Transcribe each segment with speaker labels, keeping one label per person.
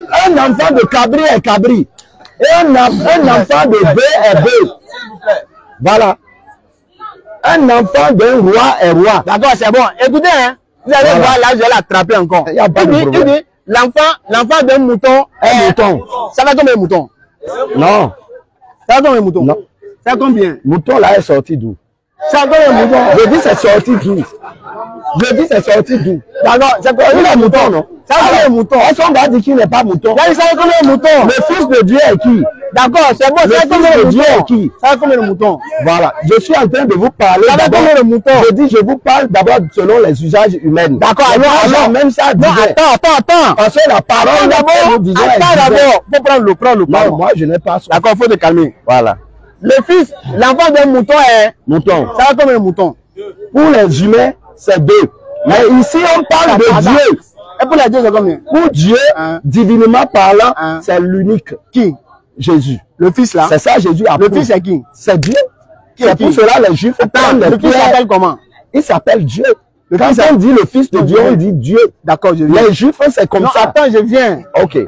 Speaker 1: Un enfant de cabri est cabri. Et un enfant de bœuf est bœuf. Voilà. Un enfant d'un roi est roi.
Speaker 2: D'accord, c'est bon. Écoutez, hein, vous allez voir là, je vais l'attraper encore.
Speaker 1: Il y a pas de problème.
Speaker 2: L'enfant d'un mouton
Speaker 1: Un mouton.
Speaker 2: Ça va combien de moutons?
Speaker 1: Non.
Speaker 2: Ça va combien de moutons?
Speaker 1: Non.
Speaker 2: Ça va combien?
Speaker 1: Mouton là est sorti d'où?
Speaker 2: Ça va combien de moutons?
Speaker 1: Je dis c'est sorti d'où? Je dis c'est sorti d'où?
Speaker 2: D'accord, c'est quoi?
Speaker 1: Il est mouton, non?
Speaker 2: Ça va combien de moutons?
Speaker 1: Est-ce qu'on va dire qu'il n'est pas mouton?
Speaker 2: Ça va combien de moutons?
Speaker 1: Le Fils de Dieu est qui?
Speaker 2: D'accord, c'est bon, ça va combien de
Speaker 1: Dieu est
Speaker 2: moutons?
Speaker 1: qui?
Speaker 2: Ça va combien de moutons?
Speaker 1: Voilà. Je suis en train de vous parler.
Speaker 2: Ça va combien de moutons?
Speaker 1: Je dis, je vous parle d'abord selon les usages humains.
Speaker 2: D'accord, alors,
Speaker 1: même ça.
Speaker 2: Non, attends.
Speaker 1: Parce que la parole d'abord.
Speaker 2: Attends d'abord. Faut prendre le
Speaker 1: Non, moi je n'ai pas.
Speaker 2: D'accord, faut te calmer.
Speaker 1: Voilà.
Speaker 2: L'enfant d'un mouton est.
Speaker 1: Mouton.
Speaker 2: Ça va combien de moutons?
Speaker 1: Pour les humains, c'est 2. Mais ici, on parle de Dieu.
Speaker 2: Et pour les dieux, c'est combien?
Speaker 1: Pour Dieu, divinement parlant, c'est l'unique.
Speaker 2: Qui?
Speaker 1: Jésus.
Speaker 2: Le Fils là?
Speaker 1: C'est ça, Jésus a
Speaker 2: Le Fils c'est qui?
Speaker 1: C'est Dieu. C'est pour cela les Juifs.
Speaker 2: Le Fils s'appelle comment?
Speaker 1: Il s'appelle Dieu. Quand on dit le Fils de Dieu, on dit Dieu.
Speaker 2: D'accord, je viens.
Speaker 1: Les Juifs, c'est comme ça.
Speaker 2: Attends, je viens.
Speaker 1: Ok.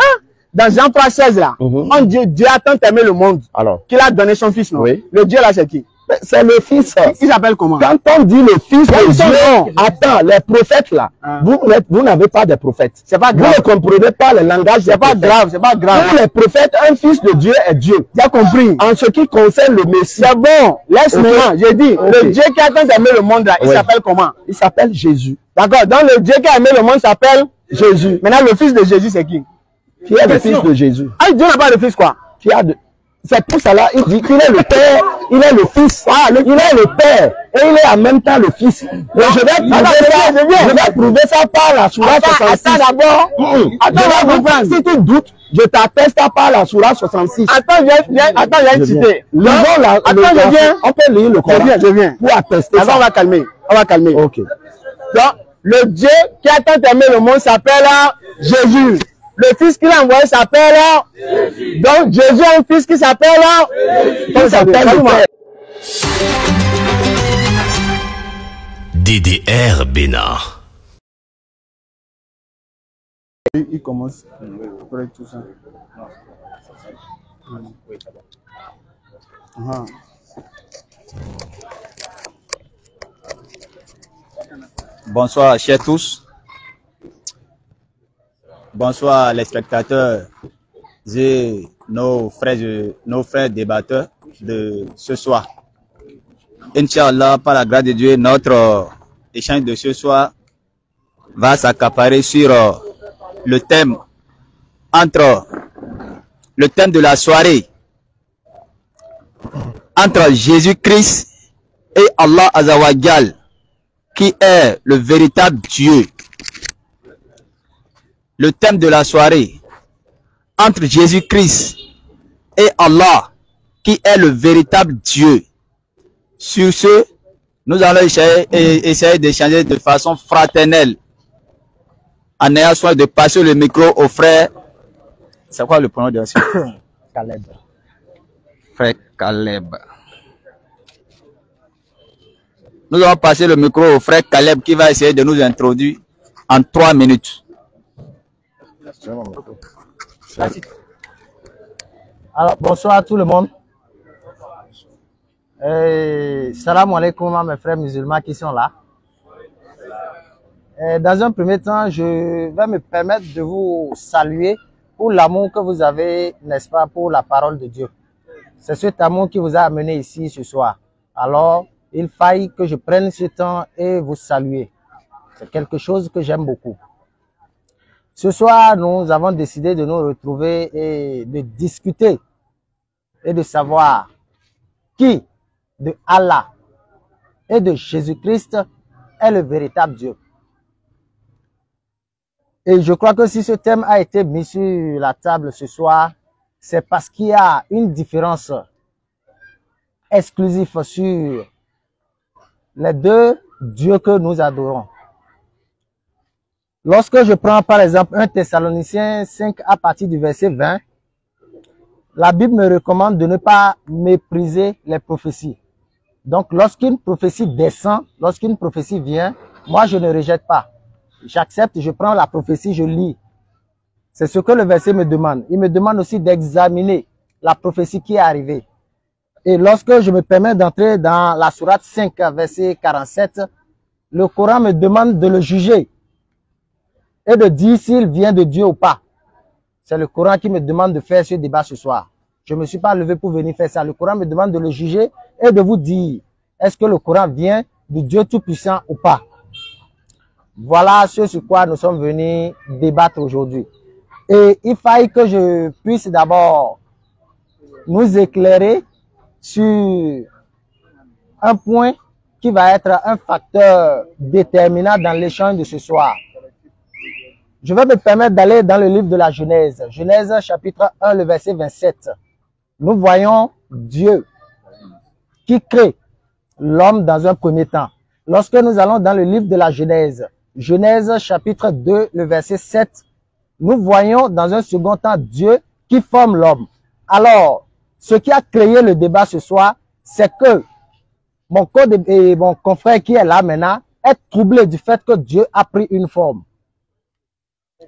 Speaker 2: Dans Jean 3,16 là, on dit Dieu a tant aimé le monde qu'il a donné son Fils, non?
Speaker 1: Oui.
Speaker 2: Le Dieu là, c'est qui?
Speaker 1: C'est le Fils.
Speaker 2: Il s'appelle comment?
Speaker 1: Quand on dit le Fils de Dieu, attends, les prophètes là, vous n'avez pas de prophètes.
Speaker 2: C'est pas grave.
Speaker 1: Vous ne comprenez pas le langage.
Speaker 2: C'est pas grave, c'est pas grave.
Speaker 1: Pour les prophètes, un Fils de Dieu est Dieu.
Speaker 2: Tu as compris?
Speaker 1: En ce qui concerne le Messie.
Speaker 2: C'est bon, laisse-moi. J'ai dit, le Dieu qui a tant aimé le monde là, il s'appelle comment?
Speaker 1: Il s'appelle Jésus.
Speaker 2: D'accord, donc le Dieu qui a aimé le monde s'appelle
Speaker 1: Jésus.
Speaker 2: Maintenant, le Fils de Jésus, c'est qui?
Speaker 1: Qui est le Fils de Jésus?
Speaker 2: Ah, Dieu n'a pas de fils, quoi?
Speaker 1: Qui a de... C'est pour cela, il dit qu'il est le Père, il est le Fils, il est le Père, et il est en même temps le Fils. Mais je vais prouver ça par la sourate 66.
Speaker 2: Attends d'abord.
Speaker 1: Si tu doutes, je t'atteste par la sourate 66.
Speaker 2: Attends, viens citer.
Speaker 1: Attends, je viens. On peut lire le Coran.
Speaker 2: Je viens.
Speaker 1: Pour attester ça.
Speaker 2: On va calmer.
Speaker 1: Ok.
Speaker 2: Donc, le Dieu qui a tant aimé le monde s'appelle Jésus. Le Fils qu'il a envoyé s'appelle Jésus. Donc Jésus a un Fils qui s'appelle
Speaker 3: DDR Bénard.
Speaker 2: Il commence après tout ça.
Speaker 4: Bonsoir, chers tous. Bonsoir les spectateurs et nos frères débatteurs de ce soir. Inch'Allah, par la grâce de Dieu, notre échange de ce soir va s'accaparer sur le thème de la soirée entre Jésus-Christ et Allah Azawajal, qui est le véritable Dieu. Le thème de la soirée entre Jésus-Christ et Allah, qui est le véritable Dieu. Sur ce, nous allons essayer d'échanger de façon fraternelle, en ayant soin de passer le micro au frère. C'est quoi le prénom de la
Speaker 2: Caleb.
Speaker 4: Frère Caleb. Nous allons passer le micro au frère Caleb qui va essayer de nous introduire en 3 minutes.
Speaker 5: Alors, bonsoir à tout le monde. Salam alaikum à mes frères musulmans qui sont là. Dans un premier temps, je vais me permettre de vous saluer pour l'amour que vous avez, n'est-ce pas, pour la parole de Dieu. C'est cet amour qui vous a amené ici ce soir. Alors, il faille que je prenne ce temps et vous saluer. C'est quelque chose que j'aime beaucoup. Ce soir, nous avons décidé de nous retrouver et de discuter et de savoir qui de Allah et de Jésus-Christ est le véritable Dieu. Et je crois que si ce thème a été mis sur la table ce soir, c'est parce qu'il y a une différence exclusive sur les deux dieux que nous adorons. Lorsque je prends par exemple 1 Thessaloniciens 5 à partir du verset 20, la Bible me recommande de ne pas mépriser les prophéties. Donc lorsqu'une prophétie descend, lorsqu'une prophétie vient, moi je ne rejette pas. J'accepte, je prends la prophétie, je lis. C'est ce que le verset me demande. Il me demande aussi d'examiner la prophétie qui est arrivée. Et lorsque je me permets d'entrer dans la sourate 5, verset 47, le Coran me demande de le juger et de dire s'il vient de Dieu ou pas. C'est le Coran qui me demande de faire ce débat ce soir. Je ne me suis pas levé pour venir faire ça. Le Coran me demande de le juger et de vous dire est-ce que le Coran vient de Dieu Tout-Puissant ou pas. Voilà ce sur quoi nous sommes venus débattre aujourd'hui. Et il faille que je puisse d'abord nous éclairer sur un point qui va être un facteur déterminant dans l'échange de ce soir. Je vais me permettre d'aller dans le livre de la Genèse. Genèse chapitre 1, le verset 27. Nous voyons Dieu qui crée l'homme dans un premier temps. Lorsque nous allons dans le livre de la Genèse, Genèse chapitre 2, le verset 7, nous voyons dans un second temps Dieu qui forme l'homme. Alors, ce qui a créé le débat ce soir, c'est que mon confrère qui est là maintenant est troublé du fait que Dieu a pris une forme.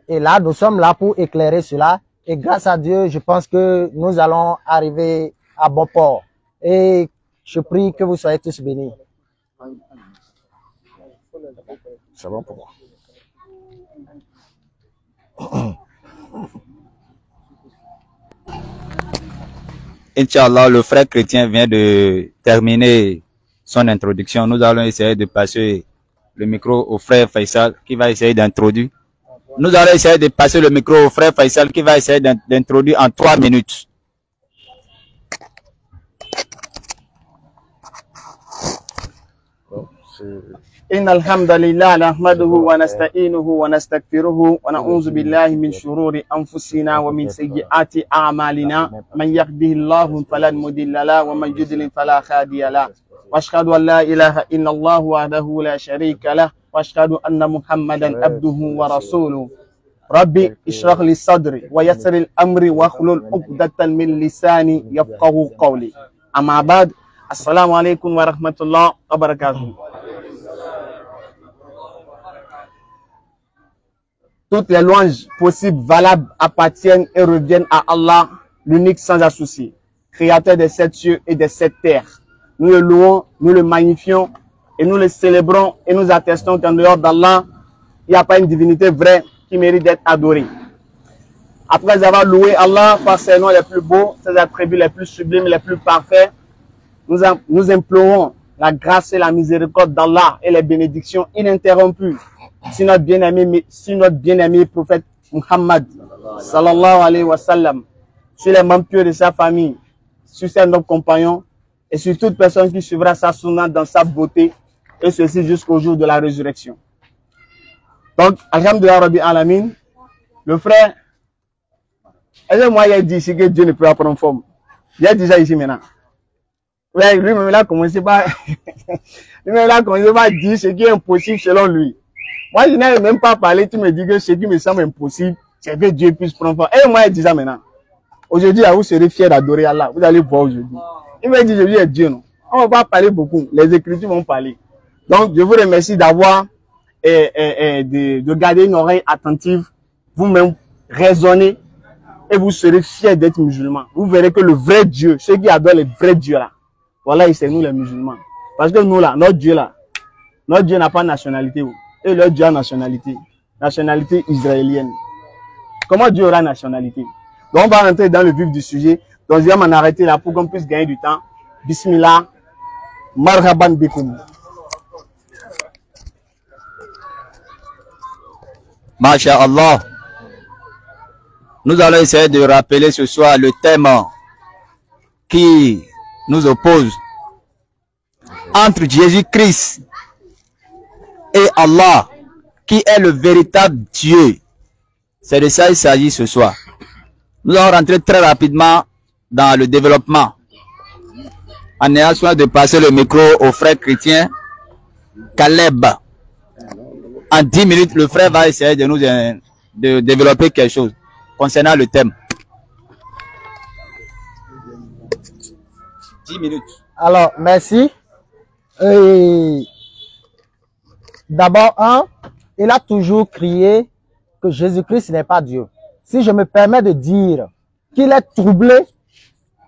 Speaker 5: Et là, nous sommes là pour éclairer cela. Et grâce à Dieu, je pense que nous allons arriver à bon port. Et je prie que vous soyez tous bénis.
Speaker 1: C'est bon pour moi.
Speaker 4: Inch'Allah, le frère chrétien vient de terminer son introduction. Nous allons essayer de passer le micro au frère Faisal qui va essayer d'introduire. Nous allons essayer de passer le micro au frère Faisal qui va essayer d'introduire en 3 minutes.
Speaker 2: إن الحمد لله نحمده ونستعينه ونستغفره ونعوذ بالله من شرور أنفسنا ومن سيئات أعمالنا من يهده الله فلا مضل له ومن يضلل فلا هادي له وأشهد أن لا إله إلا الله وحده لا شريك له وأشهد أن محمدا عبده ورسوله ربي اشرح لي صدري ويسر الأمر واحلل عقدة من لساني يفقهوا قولي أما بعد السلام عليكم ورحمة الله وبركاته. Toutes les louanges possibles, valables, appartiennent et reviennent à Allah, l'unique sans associé, créateur des 7 cieux et des 7 terres. Nous le louons, nous le magnifions et nous le célébrons et nous attestons qu'en dehors d'Allah, il n'y a pas une divinité vraie qui mérite d'être adorée. Après avoir loué Allah par ses noms les plus beaux, ses attributs les plus sublimes, les plus parfaits, nous implorons la grâce et la miséricorde d'Allah et les bénédictions ininterrompues si notre bien-aimé prophète Muhammad sallallahu alayhi wa sallam, sur les membres pieux de sa famille, sur ses nobles compagnons et sur toute personne qui suivra sa sunna dans sa beauté et ceci jusqu'au jour de la résurrection. Donc, alhamdulillah rabbi alamin, le frère, est-ce que moi il a dit ici que Dieu ne peut pas prendre forme? Il a dit ça ici maintenant. Ouais, lui-même il a commencé par dire ce qui est impossible selon lui. Moi, je n'ai même pas parlé, tu me dis que ce qui me semble impossible, c'est que Dieu puisse prendre forme. Et moi, il dit ça maintenant. Aujourd'hui, vous serez fiers d'adorer Allah. Vous allez voir aujourd'hui. Il me dit, Jésus est Dieu, non? On ne va pas parler beaucoup. Les Écritures vont parler. Donc, je vous remercie d'avoir, de garder une oreille attentive, vous-même raisonner, et vous serez fiers d'être musulmans. Vous verrez que le vrai Dieu, ceux qui adorent le vrai Dieu là, voilà, c'est nous les musulmans. Parce que nous là, notre Dieu n'a pas de nationalité. Et leur Dieu a nationalité israélienne. Comment Dieu aura nationalité? Donc on va rentrer dans le vif du sujet. Donc je vais m'en arrêter là pour qu'on puisse gagner du temps. Bismillah, marhaban bikoum.
Speaker 4: Masha'Allah. Nous allons essayer de rappeler ce soir le thème qui nous oppose entre Jésus-Christ et Allah, qui est le véritable Dieu. C'est de ça qu'il s'agit ce soir. Nous allons rentrer très rapidement dans le développement. En ayant soin de passer le micro au frère chrétien Caleb. En 10 minutes, le frère va essayer de nous développer quelque chose concernant le thème. 10 minutes.
Speaker 5: Alors, merci. D'abord, il a toujours crié que Jésus-Christ n'est pas Dieu. si je me permets de dire qu'il est troublé,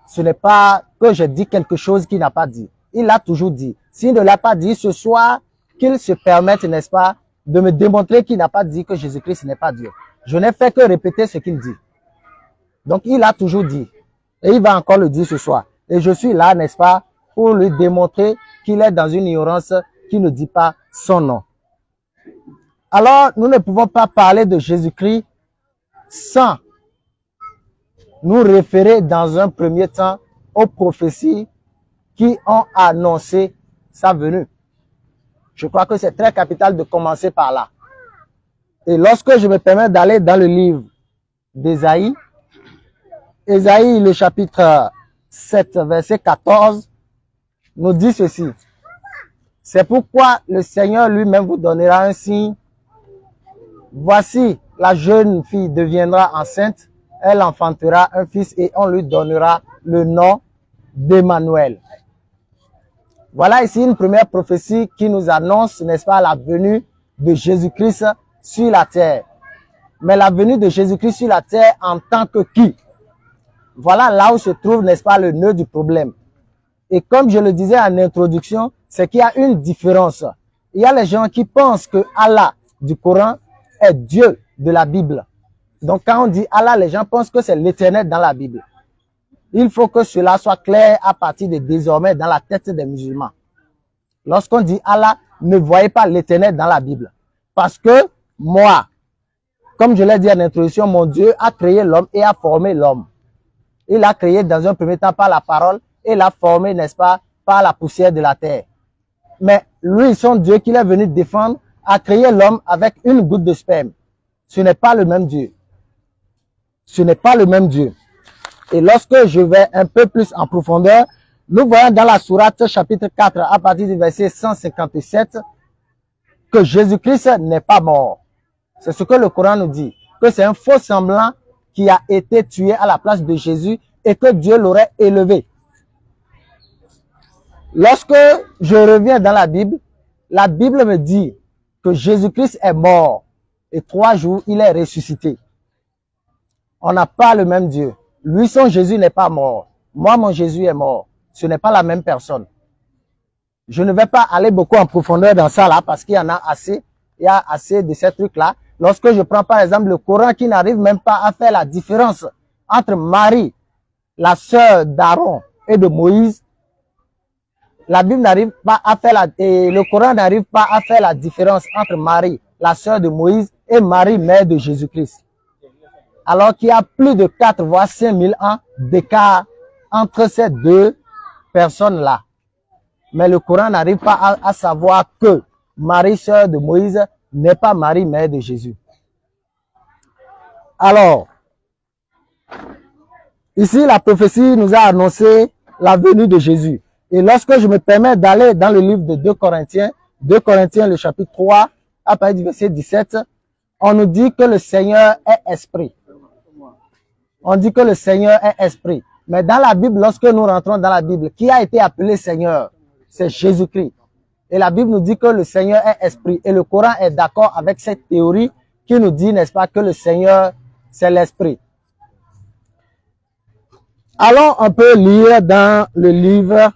Speaker 5: ce n'est pas que je dis quelque chose qu'il n'a pas dit. Il l'a toujours dit. S'il ne l'a pas dit ce soir, qu'il se permette, n'est-ce pas, de me démontrer qu'il n'a pas dit que Jésus-Christ n'est pas Dieu. Je n'ai fait que répéter ce qu'il dit. Donc, il a toujours dit. Et il va encore le dire ce soir. Et je suis là, n'est-ce pas, pour lui démontrer qu'il est dans une ignorance qui ne dit pas son nom. Alors, nous ne pouvons pas parler de Jésus-Christ sans nous référer dans un premier temps aux prophéties qui ont annoncé sa venue. Je crois que c'est très capital de commencer par là. Et lorsque je me permets d'aller dans le livre d'Ésaïe, Ésaïe, le chapitre 7, verset 14, nous dit ceci. C'est pourquoi le Seigneur lui-même vous donnera un signe. Voici, la jeune fille deviendra enceinte, elle enfantera un fils et on lui donnera le nom d'Emmanuel. Voilà ici une première prophétie qui nous annonce, n'est-ce pas, la venue de Jésus-Christ sur la terre. Mais la venue de Jésus-Christ sur la terre en tant que qui? Voilà là où se trouve, n'est-ce pas, le nœud du problème. Et comme je le disais en introduction, c'est qu'il y a une différence. Il y a les gens qui pensent que Allah du Coran est Dieu de la Bible. Donc quand on dit Allah, les gens pensent que c'est l'Éternel dans la Bible. Il faut que cela soit clair à partir de désormais dans la tête des musulmans. Lorsqu'on dit Allah, ne voyez pas l'Éternel dans la Bible. Parce que moi, comme je l'ai dit en introduction, mon Dieu a créé l'homme et a formé l'homme. Il l'a créé dans un premier temps par la parole et l'a formé, n'est-ce pas, par la poussière de la terre. Mais lui, son Dieu qu'il est venu défendre, a créé l'homme avec une goutte de sperme. Ce n'est pas le même Dieu. Ce n'est pas le même Dieu. Et lorsque je vais un peu plus en profondeur, nous voyons dans la sourate chapitre 4 à partir du verset 157 que Jésus-Christ n'est pas mort. C'est ce que le Coran nous dit, que c'est un faux semblant qui a été tué à la place de Jésus et que Dieu l'aurait élevé. Lorsque je reviens dans la Bible me dit que Jésus-Christ est mort et 3 jours il est ressuscité. On n'a pas le même Dieu. Lui, son Jésus n'est pas mort. Moi, mon Jésus est mort. Ce n'est pas la même personne. Je ne vais pas aller beaucoup en profondeur dans ça là parce qu'il y en a assez. Il y a assez de ces trucs-là. Lorsque je prends par exemple le Coran qui n'arrive même pas à faire la différence entre Marie, la sœur d'Aaron et de Moïse, la Bible n'arrive pas à faire et le Coran n'arrive pas à faire la différence entre Marie, la sœur de Moïse, et Marie, mère de Jésus-Christ. Alors qu'il y a plus de 4 voire 5000 ans d'écart entre ces deux personnes-là. Mais le Coran n'arrive pas à savoir que Marie, sœur de Moïse, n'est pas Marie, mère de Jésus. Alors, ici, la prophétie nous a annoncé la venue de Jésus. Et lorsque je me permets d'aller dans le livre de 2 Corinthiens le chapitre 3, à partir du verset 17, on nous dit que le Seigneur est esprit. On dit que le Seigneur est esprit. Mais dans la Bible, lorsque nous rentrons dans la Bible, qui a été appelé Seigneur? C'est Jésus-Christ. Et la Bible nous dit que le Seigneur est esprit. Et le Coran est d'accord avec cette théorie qui nous dit, n'est-ce pas, que le Seigneur, c'est l'esprit. Allons un peu lire dans le livre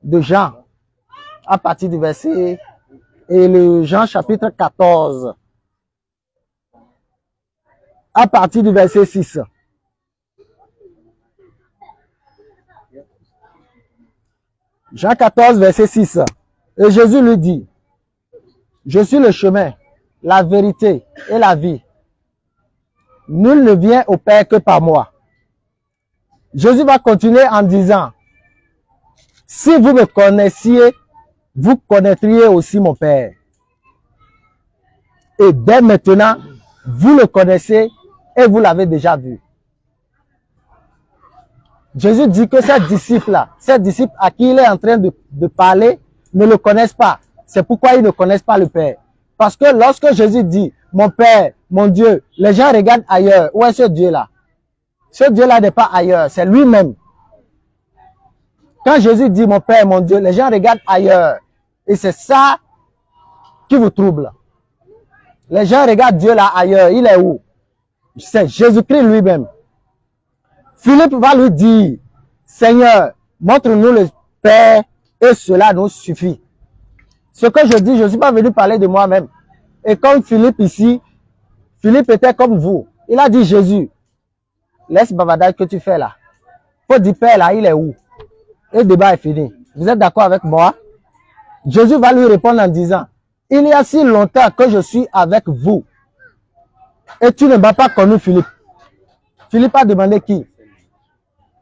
Speaker 5: de Jean, à partir du verset, et le Jean chapitre 14, à partir du verset 6. Jean 14, verset 6. Et Jésus lui dit, je suis le chemin, la vérité et la vie. Nul ne vient au Père que par moi. Jésus va continuer en disant, si vous me connaissiez, vous connaîtriez aussi mon Père. Et dès maintenant, vous le connaissez et vous l'avez déjà vu. Jésus dit que ces disciples-là, ces disciples à qui il est en train de parler, ne le connaissent pas. C'est pourquoi ils ne connaissent pas le Père. Parce que lorsque Jésus dit, mon Père, mon Dieu, les gens regardent ailleurs. Où est ce Dieu-là? Ce Dieu-là n'est pas ailleurs, c'est lui-même. Quand Jésus dit, mon Père, mon Dieu, les gens regardent ailleurs. Et c'est ça qui vous trouble. Les gens regardent Dieu là ailleurs. Il est où? c'est Jésus-Christ lui-même. Philippe va lui dire, Seigneur, montre-nous le Père et cela nous suffit. Ce que je dis, je ne suis pas venu parler de moi-même. Et comme Philippe ici, Philippe était comme vous. Il a dit, Jésus, laisse bavardage que tu fais là. Faut dire Père là, il est où? Et le débat est fini. Vous êtes d'accord avec moi? Jésus va lui répondre en disant, il y a si longtemps que je suis avec vous. Et tu ne m'as pas connu, Philippe. Philippe a demandé qui?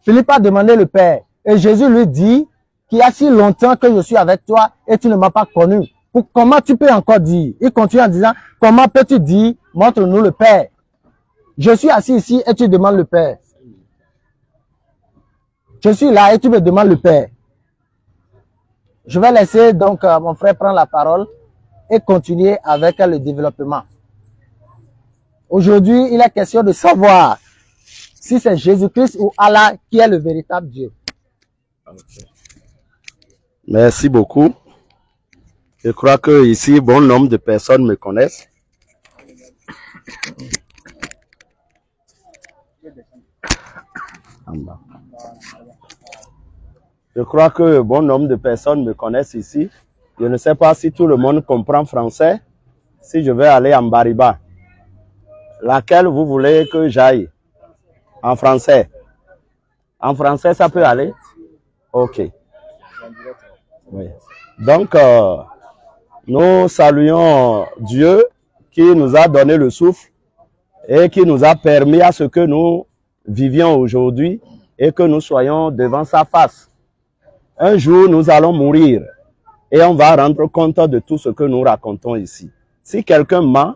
Speaker 5: Philippe a demandé le Père. Et Jésus lui dit, qu'il y a si longtemps que je suis avec toi et tu ne m'as pas connu. Comment tu peux encore dire? Il continue en disant, comment peux-tu dire, montre-nous le Père? Je suis assis ici et tu demandes le Père. Je suis là et tu me demandes le Père. Je vais laisser donc mon frère prendre la parole et continuer avec le développement. Aujourd'hui, il est question de savoir si c'est Jésus-Christ ou Allah qui est le véritable Dieu.
Speaker 3: Merci beaucoup. Je crois que ici, bon nombre de personnes me connaissent. Je crois que bon nombre de personnes me connaissent ici. Je ne sais pas si tout le monde comprend français. Si je vais aller en Bariba, laquelle vous voulez que j'aille? En français. En français, ça peut aller? Ok. Oui. Donc, nous saluons Dieu qui nous a donné le souffle et qui nous a permis à ce que nous vivions aujourd'hui et que nous soyons devant sa face. Un jour, nous allons mourir et on va rendre compte de tout ce que nous racontons ici. Si quelqu'un ment,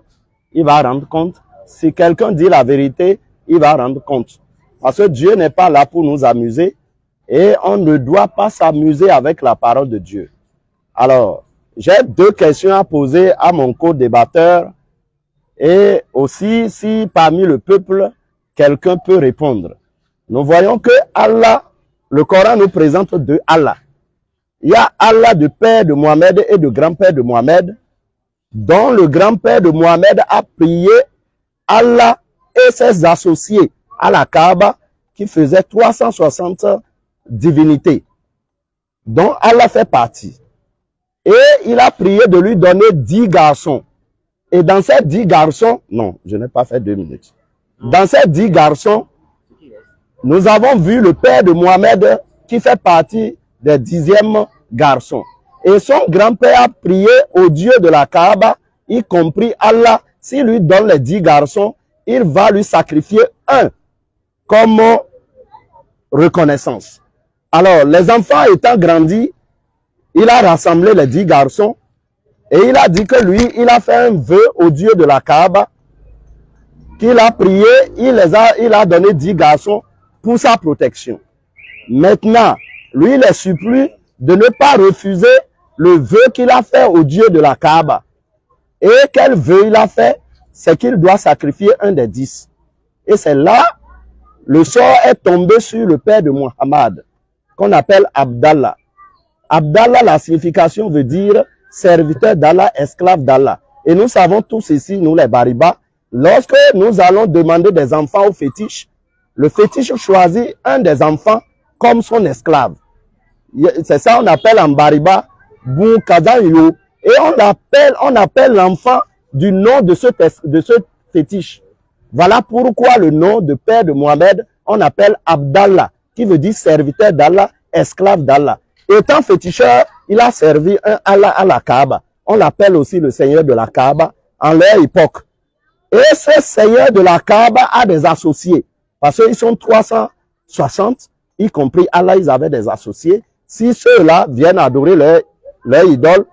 Speaker 3: il va rendre compte. Si quelqu'un dit la vérité, il va rendre compte. Parce que Dieu n'est pas là pour nous amuser et on ne doit pas s'amuser avec la parole de Dieu. Alors, j'ai deux questions à poser à mon co-débatteur et aussi si parmi le peuple, quelqu'un peut répondre. Nous voyons que Allah, le Coran nous présente deux Allah. Il y a Allah de père de Mohamed et de grand-père de Mohamed, dont le grand-père de Mohamed a prié Allah et ses associés à la Kaaba qui faisaient 360 divinités, dont Allah fait partie. Et il a prié de lui donner 10 garçons. Et dans ces 10 garçons, non, je n'ai pas fait 2 minutes. Dans ces 10 garçons, nous avons vu le père de Mohamed qui fait partie des 10e garçons. Et son grand-père a prié au Dieu de la Kaaba, y compris Allah, s'il lui donne les 10 garçons, il va lui sacrifier un comme reconnaissance. Alors, les enfants étant grandis, il a rassemblé les 10 garçons et il a dit que lui, il a fait un vœu au Dieu de la Kaaba, qu'il a prié, il a donné 10 garçons pour sa protection. Maintenant, lui, il est supplie de ne pas refuser le vœu qu'il a fait au Dieu de la Kaaba. Et quel vœu il a fait? C'est qu'il doit sacrifier un des 10. Et c'est là, le sort est tombé sur le père de Muhammad, qu'on appelle Abdallah. Abdallah, la signification veut dire serviteur d'Allah, esclave d'Allah. Et nous savons tous ici, nous les Bariba, lorsque nous allons demander des enfants au fétiche, le fétiche choisit un des enfants comme son esclave. C'est ça on appelle en Bariba Boukadayo. Et on appelle l'enfant du nom de ce fétiche. Voilà pourquoi le nom de père de Mohamed, on appelle Abdallah, qui veut dire serviteur d'Allah, esclave d'Allah. Étant féticheur, il a servi un Allah à la Kaaba. On l'appelle aussi le seigneur de la Kaaba en leur époque. Et ce seigneur de la Kaaba a des associés. Parce qu'ils sont 360, y compris Allah, ils avaient des associés. Si ceux-là viennent adorer leur idole,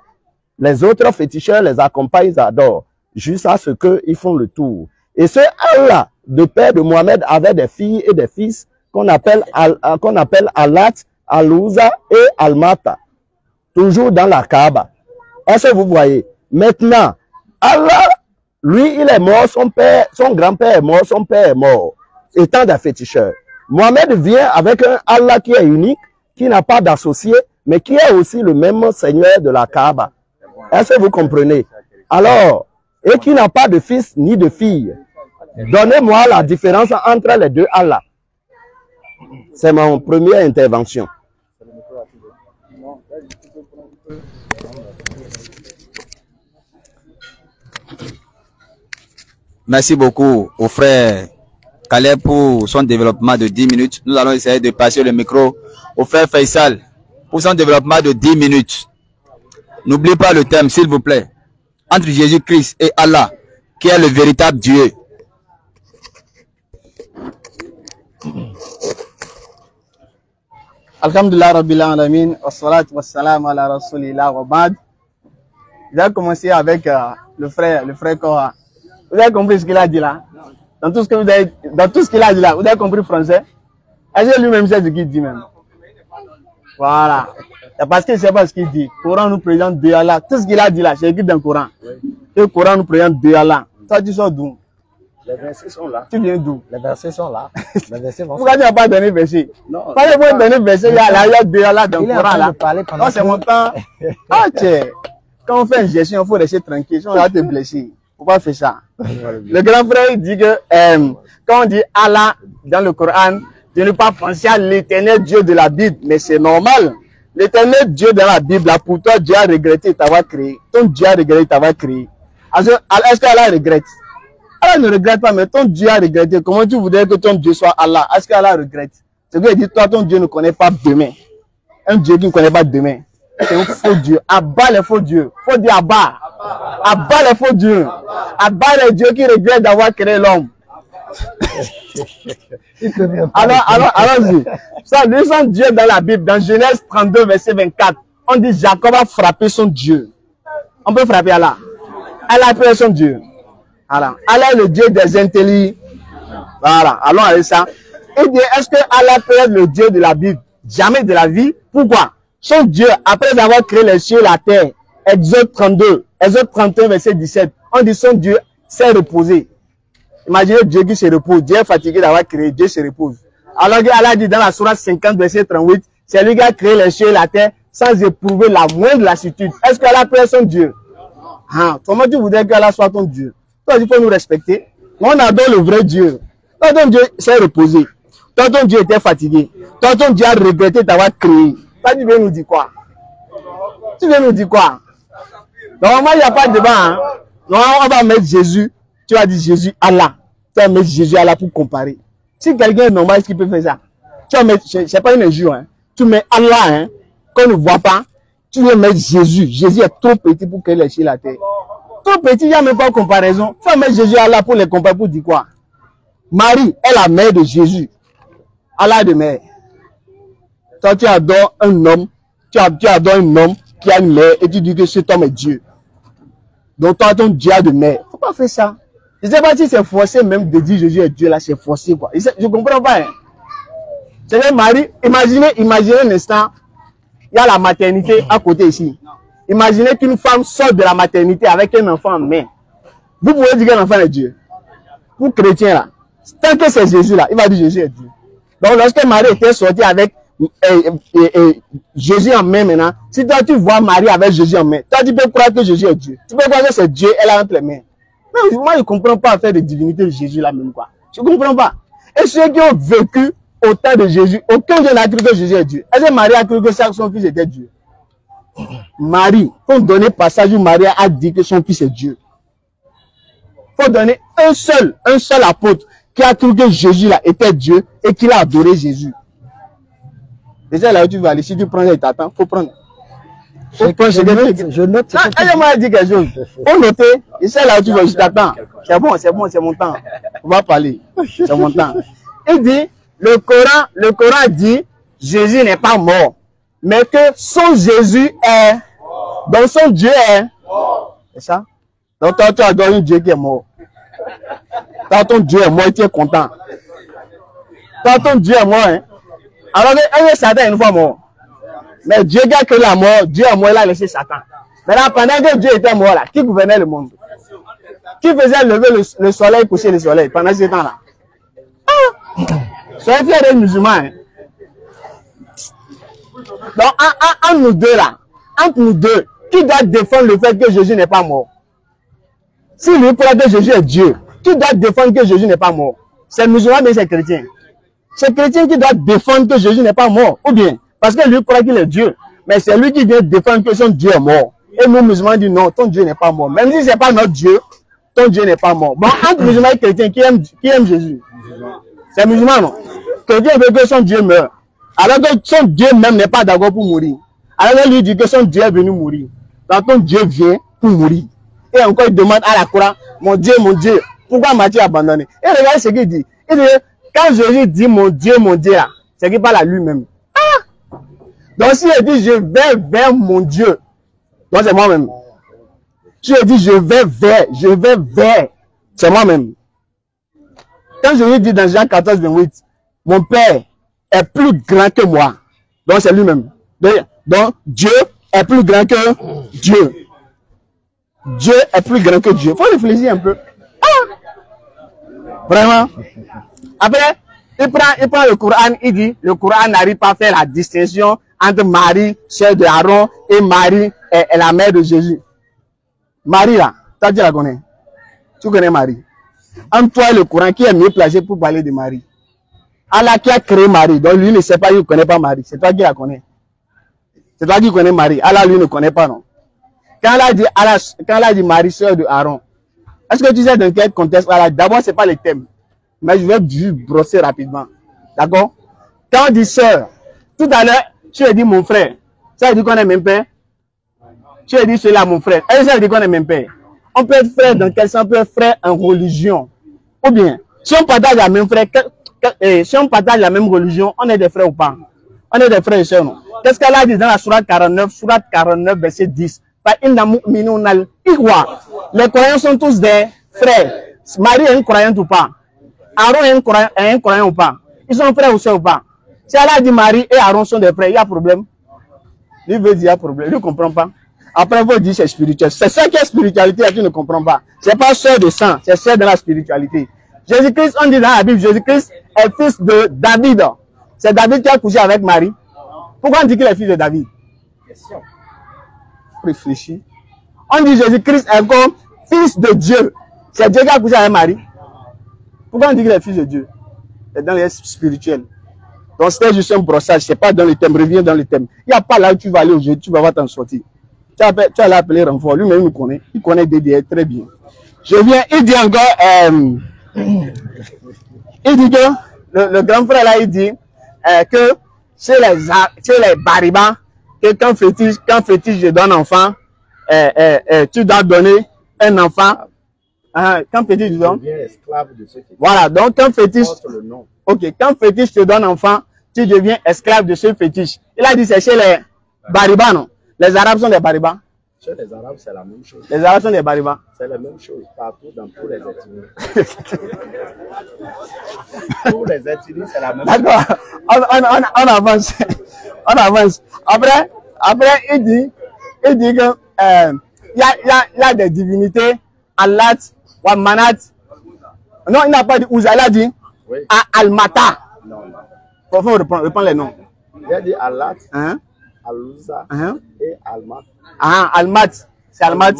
Speaker 3: les autres féticheurs les accompagnent, ils adorent. Jusqu'à ce qu'ils font le tour. Et ce Allah, de père de Mohamed, avait des filles et des fils qu'on appelle Alat, Al-Uza et Al-Mata. Toujours dans la Kaaba. Est-ce que vous voyez? Maintenant, Allah, lui, il est mort, son grand-père est mort, son père est mort, étant des féticheurs. Mohamed vient avec un Allah qui est unique, qui n'a pas d'associé, mais qui est aussi le même seigneur de la Kaaba. Est-ce que vous comprenez? Alors, et qui n'a pas de fils ni de fille. Donnez-moi la différence entre les deux Allah. C'est ma première intervention.
Speaker 4: Merci beaucoup au frère Caleb pour son développement de 10 minutes. Nous allons essayer de passer le micro au frère Faisal pour son développement de 10 minutes. N'oubliez pas le thème, s'il vous plaît. Entre Jésus-Christ et Allah, qui est le véritable Dieu.
Speaker 2: Alhamdulillah Rabbil Alamin, wassalatu wassalamu ala rasulillah wa ba'd. Il a commencé avec le frère Kora. Vous avez compris ce qu'il a dit là? Dans tout ce qu'il a dit là, vous avez compris français? Est-ce que lui-même sait ce qu'il dit même? Voilà. C'est parce qu'il ne sait pas ce qu'il dit. Le Coran nous présente deux Allah. Tout ce qu'il a dit là, c'est écrit dans le Coran. Le Coran nous présente deux Allah. Toi, tu sors d'où?
Speaker 5: Les versets sont là.
Speaker 2: Tu viens d'où?
Speaker 5: Les versets sont là. Les versets vont.
Speaker 2: Pourquoi tu n'as pas donné verset?
Speaker 5: Non.
Speaker 2: Pas de donner verset, il y a deux Allah dans le Coran là. Non, c'est mon temps. Ah, tiens. Quand on fait une gestion, il faut rester tranquille. Sinon, on va te blesser. Il ne faut pas faire ça. Le grand frère il dit que quand on dit Allah dans le Coran, de ne pas penser à l'éternel Dieu de la Bible. Mais c'est normal. L'éternel Dieu dans la Bible, là, pour toi, Dieu a regretté t'avoir créé. Ton Dieu a regretté t'avoir créé. Est-ce qu'Allah regrette? Allah ne regrette pas, mais ton Dieu a regretté. Comment tu voudrais que ton Dieu soit Allah? Est-ce qu'Allah regrette? C'est que dit, toi, ton Dieu ne connaît pas demain. Un Dieu qui ne connaît pas demain. C'est un faux Dieu. Abat les faux dieux. Faut dire abat. Abat les faux dieux. Abat les dieux qui regrettent d'avoir créé l'homme. Allons-y. Ça, lui, son Dieu dans la Bible, dans Genèse 32, verset 24, on dit Jacob a frappé son Dieu. On peut frapper Allah. Allah a pris son Dieu. Allah est le Dieu des intelligents. Voilà, allons avec ça. Et dit, est-ce que Allah peut être le Dieu de la Bible? Jamais de la vie. Pourquoi? Son Dieu, après avoir créé les cieux et la terre, Exode 32, Exode 31, verset 17, on dit son Dieu s'est reposé. Imaginez Dieu qui se repose. Dieu est fatigué d'avoir créé, Dieu se repose. Alors que Allah dit dans la sourate 50, verset 38, c'est lui qui a créé les cieux et la terre sans éprouver la moindre lassitude. Est-ce qu'Allah peut être son Dieu? Comment tu voudrais qu'Allah soit ton Dieu? Toi, il faut nous respecter. On adore le vrai Dieu. Toi, ton Dieu s'est reposé. Toi, ton Dieu était fatigué. Toi, ton Dieu a regretté d'avoir créé. Toi, tu viens nous dire quoi? Tu viens nous dire quoi? Normalement, il n'y a pas de débat. Hein? Normalement, on va mettre Jésus. Tu vas dire Jésus, Allah. Tu vas mettre Jésus, Allah pour comparer. Si quelqu'un est normal, est-ce qu'il peut faire ça? Tu vas mettre, c'est pas une injure. Hein? Tu mets Allah, hein? Qu'on ne voit pas. Tu viens mettre Jésus. Jésus est trop petit pour qu'elle lécher la terre. Trop petit, il n'y a même pas de comparaison. Tu vas mettre Jésus, Allah pour les comparer, pour dire quoi? Marie est la mère de Jésus. Allah de mère. Toi, tu adores un homme. Tu adores un homme qui a une mère et tu dis que cet homme est Dieu. Donc, toi, ton Dieu a de mère. Faut pas faire ça. Je ne sais pas si c'est forcé même de dire Jésus est Dieu là, c'est forcé quoi. Je ne comprends pas. Hein. C'est que Marie, imaginez un instant, il y a la maternité à côté ici. Imaginez qu'une femme sort de la maternité avec un enfant en main. Vous pouvez dire qu'un enfant est Dieu. Pour chrétien là, tant que c'est Jésus là, il va dire Jésus est Dieu. Donc lorsque Marie était sortie avec Jésus en main maintenant, si toi tu vois Marie avec Jésus en main, toi tu peux croire que Jésus est Dieu. Tu peux croire que c'est Dieu, elle a entre les mains. Mais moi je ne comprends pas faire de divinité de Jésus là même quoi. Je ne comprends pas. Et ceux qui ont vécu au temps de Jésus, aucun de n'a cru que Jésus est Dieu. Est-ce que Marie a cru que son fils était Dieu? Marie, il faut donner passage où Marie a dit que son fils est Dieu. Il faut donner un seul apôtre qui a cru que Jésus là était Dieu et qu'il a adoré Jésus. Déjà là où tu vas aller, si tu prends et t'attends, il faut prendre. Je note. Elle m'a dit quelque chose. Faut noter. Et c'est là où tu vas, je t'attends. C'est bon, c'est mon temps. On va parler. C'est mon temps. Il dit, le Coran dit, Jésus n'est pas mort. Mais que son Jésus est, donc son Dieu est. C'est ça? Donc toi, tu adores un Dieu qui est mort. Toi, ton Dieu est mort et tu es content. Toi, ton Dieu est mort, hein. Alors que Satan est une fois mort. Mais Dieu qui a créé la mort, Dieu est mort, il a laissé Satan. Maintenant, pendant que Dieu était mort là, qui gouvernait le monde? Qui faisait lever le soleil, coucher le soleil pendant ce temps-là? Soyez fiers des musulmans. Hein? Donc, entre nous deux là, entre nous deux, qui doit défendre le fait que Jésus n'est pas mort? Si lui croit que Jésus est Dieu, qui doit défendre que Jésus n'est pas mort? C'est musulman, mais c'est chrétien. C'est chrétien qui doit défendre que Jésus n'est pas mort. Ou bien, parce que lui croit qu'il est Dieu. Mais c'est lui qui vient défendre que son Dieu est mort. Et nous, musulmans, disent non, ton Dieu n'est pas mort. Même si ce n'est pas notre Dieu, ton Dieu n'est pas mort. Bon, entre musulmans et chrétiens, qui aime Jésus? C'est musulman, non? Chrétien veut que son Dieu meure. Alors que son Dieu même n'est pas d'accord pour mourir. Alors que lui dit que son Dieu est venu mourir. Donc ton Dieu vient pour mourir. Et encore il demande à la croix, mon Dieu, pourquoi m'as-tu abandonné? Et regardez ce qu'il dit. Il dit, quand Jésus dit mon Dieu, là, c'est qu'il parle à lui-même. Ah! Donc s'il dit je vais vers mon Dieu, donc c'est moi-même. Si il dit je vais vers, c'est moi-même. Quand Jésus dit dans Jean 14, 28, mon Père est plus grand que moi. Donc c'est lui-même. Donc Dieu est plus grand que Dieu. Dieu est plus grand que Dieu. Il faut réfléchir un peu. Ah! Vraiment. Après, il prend le Coran, il dit, le Coran n'arrive pas à faire la distinction entre Marie, sœur de Aaron, et Marie est la mère de Jésus. Marie là, toi tu la connais. Tu connais Marie. Entre toi et le Coran, qui est mieux placé pour parler de Marie? Allah qui a créé Marie, donc lui ne sait pas, il ne connaît pas Marie. C'est toi qui la connais. C'est toi qui connais Marie. Allah lui ne connaît pas, non. Quand Allah dit Marie, sœur de Aaron, est-ce que tu sais dans quel contexte Allah? D'abord, ce n'est pas le thème. Mais je vais juste brosser rapidement. D'accord? Quand on dit sœur, tout à l'heure, tu as dit mon frère. Ça veut dire qu'on est même père. Tu as dit cela mon frère. Et ça veut dire qu'on est même père. On peut être frère dans quel sens? On peut être frère en religion. Ou bien, si on partage la même frère, si on partage la même religion, on est des frères ou pas? On est des frères et sœurs, non? Qu'est-ce qu'Allah dit dans la sourate 49, verset 10? Les croyants sont tous des frères. Marie est une croyante ou pas? Aaron est un croyant ou pas? Ils sont frères ou sœurs ou pas? Si Allah dit Marie et Aaron sont des frères, il y a problème. Lui veut dire il y a problème. Lui ne comprend pas. Après, vous dites c'est spirituel. C'est ça qui est spiritualité, tu ne comprends pas. C'est pas sœur de sang, c'est sœur de la spiritualité. Jésus-Christ, on dit dans la Bible, Jésus-Christ est fils de David. C'est David qui a couché avec Marie. Pourquoi on dit qu'il est fils de David? Question. Réfléchis. On dit Jésus-Christ est comme fils de Dieu. C'est Dieu qui a couché avec Marie. Pourquoi on dit qu'il est fils de Dieu? C'est dans les spirituels. Donc c'était juste un brossage, c'est pas dans le thème, reviens dans le thème. Il n'y a pas là où tu vas aller aujourd'hui, tu vas voir t'en sortir. Tu as l'appeler renfort, lui-même il connaît DDR très bien. Je viens, il dit encore, il dit que, le grand frère là, il dit que chez les baribas, que quand fétiche je donne enfant, tu dois donner un enfant. Quand fétiche tu donnes, voilà, donc quand fétiche, ok, quand fétiche te donne enfant, tu deviens esclave de ce fétiche. Il a dit c'est chez les baribas, non? Les Arabes sont des baribas.
Speaker 3: Chez les Arabes, c'est la même chose.
Speaker 2: Les Arabes sont des baribas.
Speaker 3: C'est la même chose partout dans tous les ethnies. Tous les ethnies, c'est la même chose.
Speaker 2: D'accord. On avance. On avance. Après, il dit que il y a des divinités, Allat, wa Manat. Non, il n'a pas dit Ouza, il a dit oui. Al-Mata.
Speaker 3: Non, non.
Speaker 2: Faut reprendre les noms.
Speaker 3: Il a dit Allat,
Speaker 2: hein?
Speaker 3: Al-Ouza et Al-Mat.
Speaker 2: Ah, Al-Mat. C'est Al-Mat.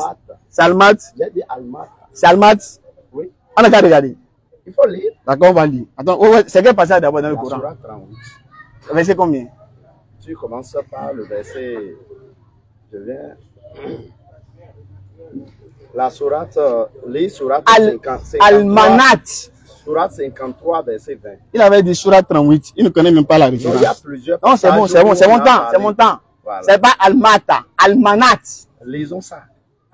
Speaker 2: C'est Al-Mat.
Speaker 3: Il a dit Al-Mat.
Speaker 2: C'est Al-Mat.
Speaker 3: Oui.
Speaker 2: On a qu'à regarder.
Speaker 3: Il faut lire.
Speaker 2: D'accord, on va lire. Attends, c'est quel passage d'abord dans le Coran?
Speaker 3: Sourate 38.
Speaker 2: Verset combien?
Speaker 3: Tu commences par le verset. Je viens. La sourate, les sourates 50.
Speaker 2: Al-Manat.
Speaker 3: Sourate 53, verset 20.
Speaker 2: Il avait dit sourate 38. Il ne connaît même pas la référence.
Speaker 3: Non, il y a plusieurs.
Speaker 2: Non, c'est bon, c'est mon temps. C'est mon temps. Voilà. C'est pas Al-Mata. Al-Manat.
Speaker 3: Lisons ça.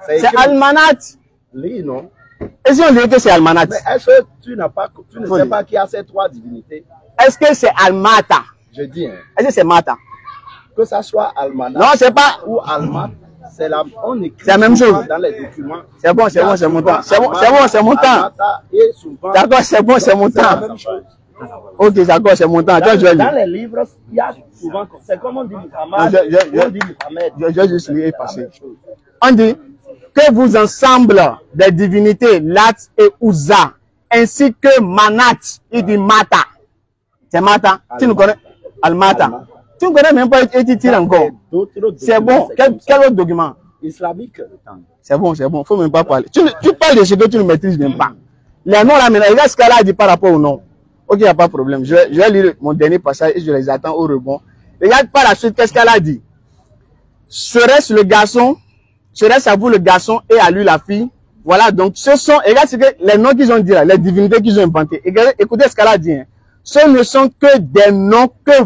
Speaker 2: C'est Al-Manat.
Speaker 3: Lis, non?
Speaker 2: Et si on dit que c'est Al-Manat?
Speaker 3: Mais est-ce que tu ne sais pas qu'il y a ces trois divinités?
Speaker 2: Est-ce que c'est Al-Mata?
Speaker 3: Je dis, hein.
Speaker 2: Est-ce que c'est Mata?
Speaker 3: Que ça soit Al-Manat.
Speaker 2: Non, c'est pas.
Speaker 3: Ou Al-Mat. C'est la
Speaker 2: même chose.
Speaker 3: Dans les documents.
Speaker 2: C'est bon, c'est mon temps. C'est mon temps. D'accord, c'est mon temps. Ok, d'accord, c'est mon temps.
Speaker 3: Dans les livres, il y a souvent, c'est comme on dit Muhammad, on dit Muhammad.
Speaker 2: Je juste lui passer. On dit que vous ensemble des divinités Lat et Ouza, ainsi que Manat, il dit Mata. C'est Mata. Tu nous connais? Al-Mata. Tu ne connais même pas et tu encore. C'est bon. Quel autre document?
Speaker 3: Islamique.
Speaker 2: C'est bon, c'est bon. Il ne faut même pas parler. Tu parles de ce que tu ne maîtrises même pas. Les noms là maintenant, regarde ce qu'Allah a dit par rapport aux noms. Ok, il n'y a pas de problème. Je vais lire mon dernier passage et je les attends au rebond. Regarde par la suite, qu'est-ce qu'Allah a dit? Serait-ce le garçon, serait-ce à vous le garçon et à lui la fille? Voilà, donc ce sont, regarde ce que les noms qu'ils ont dit là, les divinités qu'ils ont inventées. Écoutez ce qu'Allah a dit. Hein. Ce ne sont que des noms que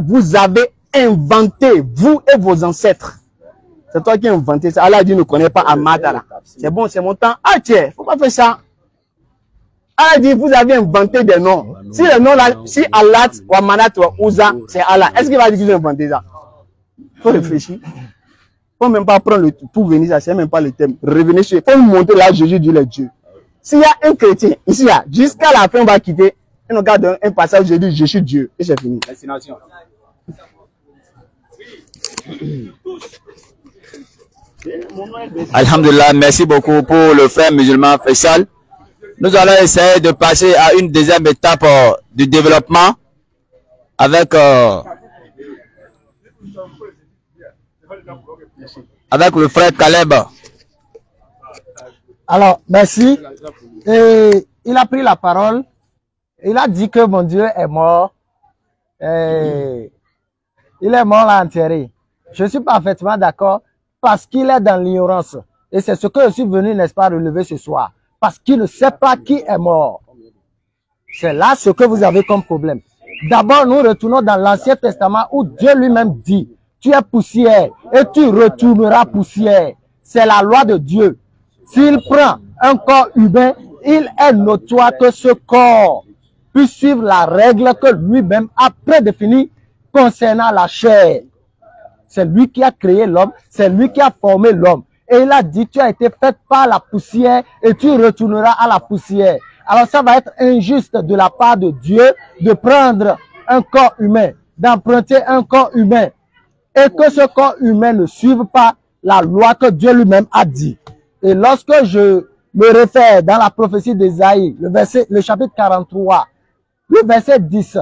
Speaker 2: vous avez inventés, vous et vos ancêtres. C'est toi qui as inventé ça. Allah dit ne connaît pas Amatara. C'est bon, c'est mon temps. Ah tiens, faut pas faire ça. Allah dit vous avez inventé des noms. Si les noms là, si Allah, ou Manat, ou Uza, c'est Allah. Est-ce qu'il va dire qu'ils ont inventé ça? Faut réfléchir. Faut même pas prendre le pour venir, ça c'est même pas le thème. Revenez sur, faut nous montrer là Jésus dit le Dieu. S'il y a un chrétien ici là, jusqu'à la fin on va quitter, et on regarde un passage, je dis je suis Dieu et c'est fini. Destination.
Speaker 4: Alhamdulillah, merci beaucoup pour le frère musulman Faisal. Nous allons essayer de passer à une deuxième étape du développement avec le frère Caleb.
Speaker 5: Alors, merci. Et il a pris la parole. Il a dit que mon Dieu est mort. Et il est mort là enterré. Je suis parfaitement d'accord parce qu'il est dans l'ignorance. Et c'est ce que je suis venu, n'est-ce pas, relever ce soir. Parce qu'il ne sait pas qui est mort. C'est là ce que vous avez comme problème. D'abord, nous retournons dans l'Ancien Testament où Dieu lui-même dit, tu es poussière et tu retourneras poussière. C'est la loi de Dieu. S'il prend un corps humain, il est notoire que ce corps puisse suivre la règle que lui-même a prédéfinie concernant la chair. C'est lui qui a créé l'homme, c'est lui qui a formé l'homme. Et il a dit, tu as été fait par la poussière et tu retourneras à la poussière. Alors ça va être injuste de la part de Dieu de prendre un corps humain, d'emprunter un corps humain et que ce corps humain ne suive pas la loi que Dieu lui-même a dit. Et lorsque je me réfère dans la prophétie d'Ésaïe, le chapitre 43, le verset 10,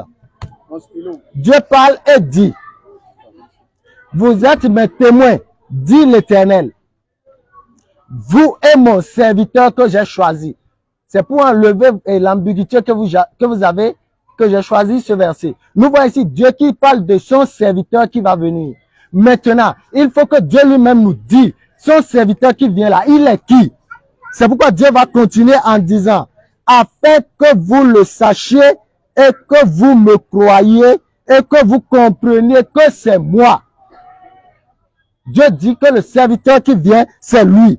Speaker 5: Dieu parle et dit, vous êtes mes témoins, dit l'Éternel. Vous et mon serviteur que j'ai choisi. C'est pour enlever l'ambiguïté que vous avez, que j'ai choisi ce verset. Nous voyons ici Dieu qui parle de son serviteur qui va venir. Maintenant, il faut que Dieu lui-même nous dise, son serviteur qui vient là, il est qui? C'est pourquoi Dieu va continuer en disant, afin que vous le sachiez et que vous me croyiez et que vous compreniez que c'est moi. Dieu dit que le serviteur qui vient, c'est lui.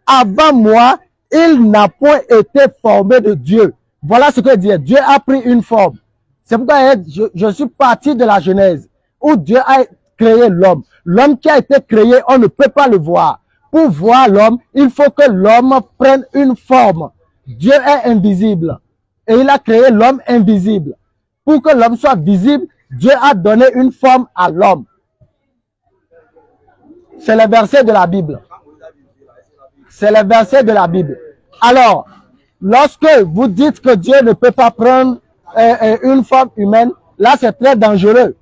Speaker 5: Avant moi, il n'a point été formé de Dieu. Voilà ce que dit. Dieu a pris une forme. C'est pourquoi je suis parti de la Genèse, où Dieu a créé l'homme. L'homme qui a été créé, on ne peut pas le voir. Pour voir l'homme, il faut que l'homme prenne une forme. Dieu est invisible. Et il a créé l'homme invisible. Pour que l'homme soit visible, Dieu a donné une forme à l'homme. C'est le verset de la Bible. C'est le verset de la Bible. Alors, lorsque vous dites que Dieu ne peut pas prendre une forme humaine, là c'est très dangereux.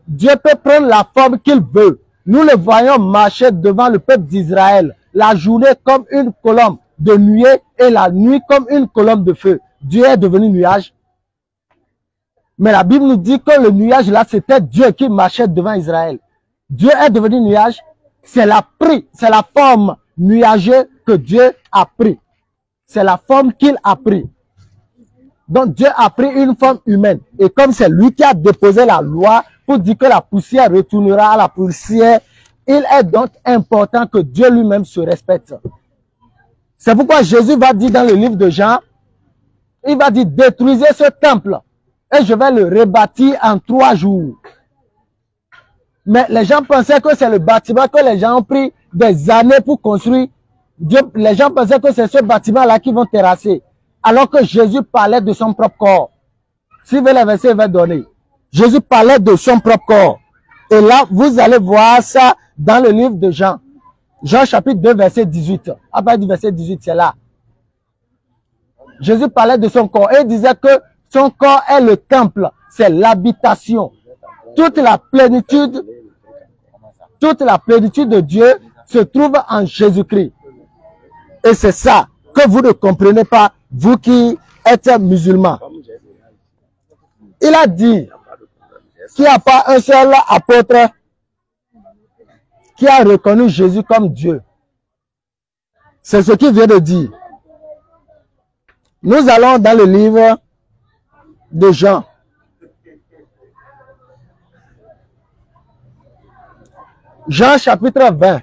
Speaker 5: Dieu peut prendre la forme qu'il veut. Nous le voyons marcher devant le peuple d'Israël, la journée comme une colombe de nuée et la nuit comme une colombe de feu. Dieu est devenu nuage. Mais la Bible nous dit que le nuage là, c'était Dieu qui marchait devant Israël. Dieu est devenu nuage. C'est la forme nuageuse que Dieu a pris. C'est la forme qu'il a pris. Donc Dieu a pris une forme humaine. Et comme c'est lui qui a déposé la loi pour dire que la poussière retournera à la poussière, il est donc important que Dieu lui-même se respecte. C'est pourquoi Jésus va dire dans le livre de Jean, il va dire détruisez ce temple et je vais le rebâtir en 3 jours. Mais les gens pensaient que c'est le bâtiment que les gens ont pris des années pour construire. Les gens pensaient que c'est ce bâtiment-là qu'ils vont terrasser. Alors que Jésus parlait de son propre corps. Si vous les versets, il va donner. Jésus parlait de son propre corps. Et là, vous allez voir ça dans le livre de Jean. Jean chapitre 2, verset 18. À partir du verset 18, c'est là. Jésus parlait de son corps. Et il disait que son corps est le temple. C'est l'habitation. Toute la plénitude de Dieu se trouve en Jésus-Christ. Et c'est ça que vous ne comprenez pas, vous qui êtes musulmans. Il a dit qu'il n'y a pas un seul apôtre qui a reconnu Jésus comme Dieu. C'est ce qu'il vient de dire. Nous allons dans le livre de Jean. Jean chapitre 20.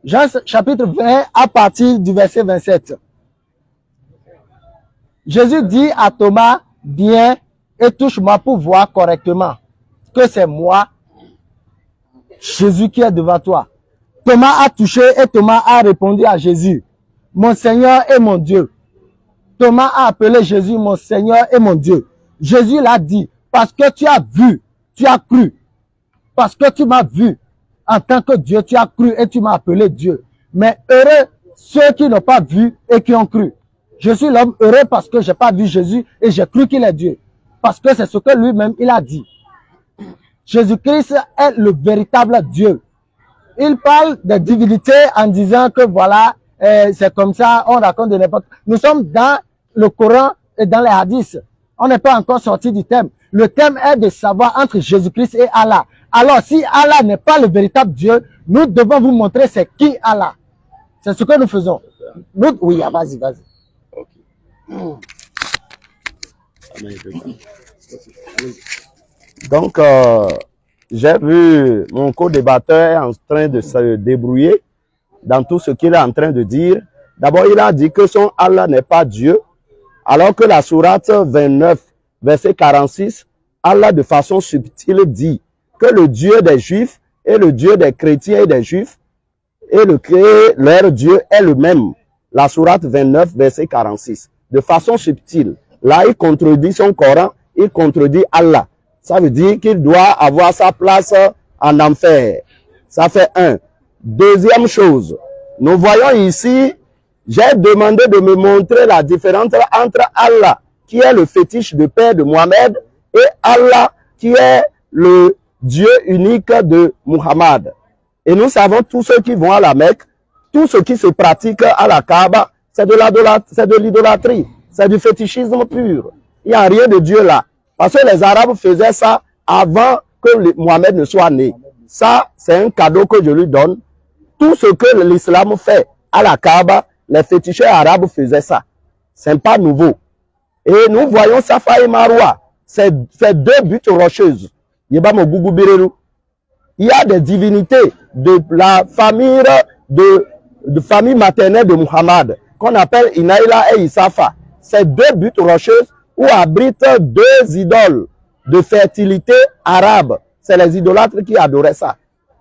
Speaker 5: Jean chapitre 20 à partir du verset 27. Jésus dit à Thomas, viens et touche-moi pour voir correctement que c'est moi, Jésus qui est devant toi. Thomas a touché et Thomas a répondu à Jésus, mon Seigneur et mon Dieu. Thomas a appelé Jésus mon Seigneur et mon Dieu. Jésus l'a dit, parce que tu as vu, tu as cru. Parce que tu m'as vu en tant que Dieu, tu as cru et tu m'as appelé Dieu. Mais heureux ceux qui n'ont pas vu et qui ont cru. Je suis l'homme heureux parce que je n'ai pas vu Jésus et j'ai cru qu'il est Dieu. Parce que c'est ce que lui-même il a dit. Jésus-Christ est le véritable Dieu. Il parle de divinité en disant que voilà, c'est comme ça, on raconte de n'importe. Nous sommes dans le Coran et dans les hadiths. On n'est pas encore sorti du thème. Le thème est de savoir entre Jésus-Christ et Allah. Alors, si Allah n'est pas le véritable Dieu, nous devons vous montrer c'est qui Allah. C'est ce que nous faisons. Nous, oui, vas-y, vas-y.
Speaker 3: Donc, j'ai vu mon co-débatteur en train de se débrouiller dans tout ce qu'il est en train de dire. D'abord, il a dit que son Allah n'est pas Dieu, alors que la sourate 29, verset 46, Allah de façon subtile dit que le Dieu des Juifs et le Dieu des chrétiens et des Juifs et leur Dieu est le même. La sourate 29, verset 46. De façon subtile. Là, il contredit son Coran, il contredit Allah. Ça veut dire qu'il doit avoir sa place en enfer. Ça fait un. Deuxième chose, nous voyons ici, j'ai demandé de me montrer la différence entre Allah, qui est le fétiche de père de Mohamed, et Allah, qui est le Dieu unique de Muhammad. Et nous savons tous ceux qui vont à la Mecque, tout ce qui se pratique à la Kaaba, c'est de l'idolâtrie, c'est du fétichisme pur. Il n'y a rien de Dieu là. Parce que les Arabes faisaient ça avant que Mohamed ne soit né. Ça, c'est un cadeau que je lui donne. Tout ce que l'islam fait à la Kaaba, les féticheurs arabes faisaient ça. C'est pas nouveau. Et nous voyons Safa et Marwa. C'est deux buttes rocheuses. Il y a des divinités de la famille de famille maternelle de Muhammad qu'on appelle Inaïla et Isafa. C'est deux buttes rocheuses où abritent deux idoles de fertilité arabe. C'est les idolâtres qui adoraient ça.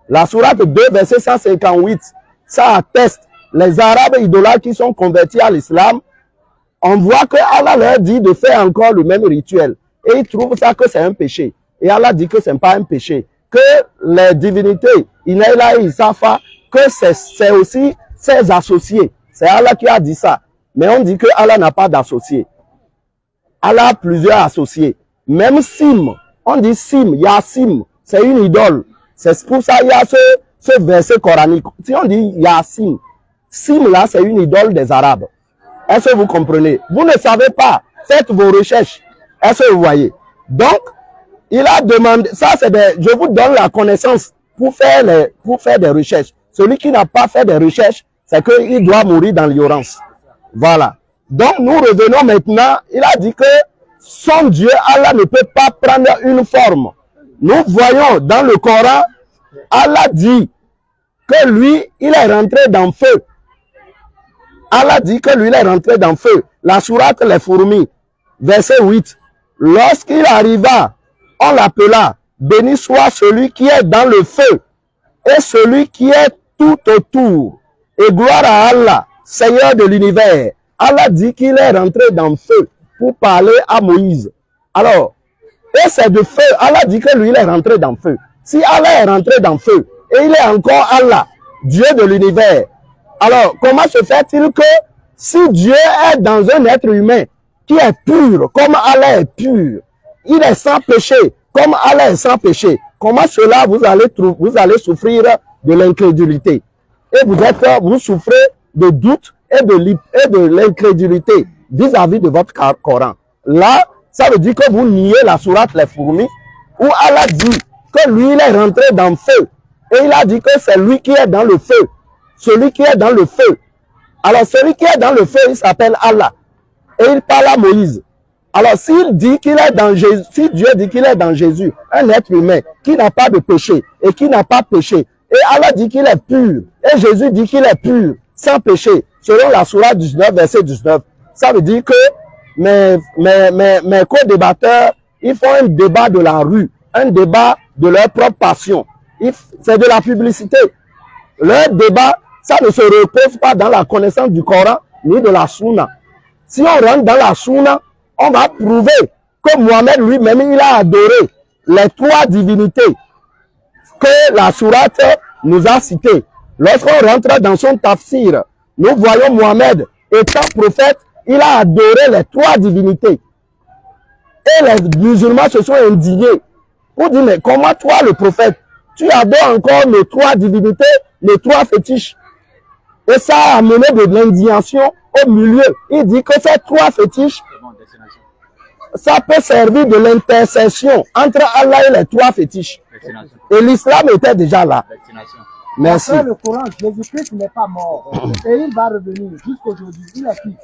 Speaker 3: La sourate 2, verset 158, ça atteste les Arabes idolâtres qui sont convertis à l'islam. On voit que Allah leur dit de faire encore le même rituel. Et ils trouvent ça que c'est un péché. Et Allah dit que ce n'est pas un péché. Que les divinités, Inaïla et Isafa, que c'est aussi ses associés. C'est Allah qui a dit ça. Mais on dit que Allah n'a pas d'associés. Allah a plusieurs associés. Même Sim, on dit Sim, Yassim, c'est une idole. C'est pour ça qu'il y a ce verset coranique. Si on dit Yassim, Sim là, c'est une idole des Arabes. Est-ce que vous comprenez? Vous ne savez pas. Faites vos recherches. Est-ce que vous voyez? Donc, il a demandé, ça c'est je vous donne la connaissance pour faire des recherches. Celui qui n'a pas fait des recherches, c'est qu'il doit mourir dans l'ignorance. Voilà. Donc, nous revenons maintenant. Il a dit que son Dieu, Allah, ne peut pas prendre une forme. Nous voyons dans le Coran, Allah dit que lui, il est rentré dans le feu. Allah dit que lui, il est rentré dans le feu. La sourate Les Fourmis, verset 8. Lorsqu'il arriva, on l'appela, béni soit celui qui est dans le feu et celui qui est tout autour. Et gloire à Allah, Seigneur de l'univers. Allah dit qu'il est rentré dans le feu pour parler à Moïse. Alors, et c'est de feu. Allah dit que lui, il est rentré dans le feu. Si Allah est rentré dans le feu, et il est encore Allah, Dieu de l'univers, alors comment se fait-il que si Dieu est dans un être humain qui est pur, comme Allah est pur, il est sans péché, comme Allah est sans péché, comment cela vous allez souffrir de l'incrédulité? et vous souffrez de doute et de l'incrédulité vis-à-vis de votre Coran. Là, ça veut dire que vous niez la sourate Les Fourmis, où Allah dit que lui, il est rentré dans le feu. Et il a dit que c'est lui qui est dans le feu. Celui qui est dans le feu. Alors, celui qui est dans le feu, il s'appelle Allah. Et il parle à Moïse. Alors, s'il dit qu'il est dans Jésus, si Dieu dit qu'il est dans Jésus, un être humain qui n'a pas de péché et qui n'a pas péché, et Allah dit qu'il est pur, et Jésus dit qu'il est pur, sans péché, selon la sourate 19, verset 19, ça veut dire que mes co-débatteurs, ils font un débat de la rue, un débat de leur propre passion. C'est de la publicité. Leur débat, ça ne se repose pas dans la connaissance du Coran, ni de la Sunna. Si on rentre dans la Sunna, on va prouver que Mohamed lui-même, il a adoré les trois divinités que la sourate nous a citées. Lorsqu'on rentre dans son tafsir, nous voyons Mohamed étant prophète, il a adoré les trois divinités. Et les musulmans se sont indignés pour dire, mais comment toi, le prophète, tu adores encore les trois divinités, les trois fétiches? Et ça a amené de l'indignation au milieu. Il dit que ces trois fétiches, ça peut servir de l'intercession entre Allah et les trois fétiches. Et l'islam était déjà là. Merci.
Speaker 5: Après le Coran, Jésus-Christ n'est pas mort. Et il va revenir jusqu'aujourd'hui. Il est qui?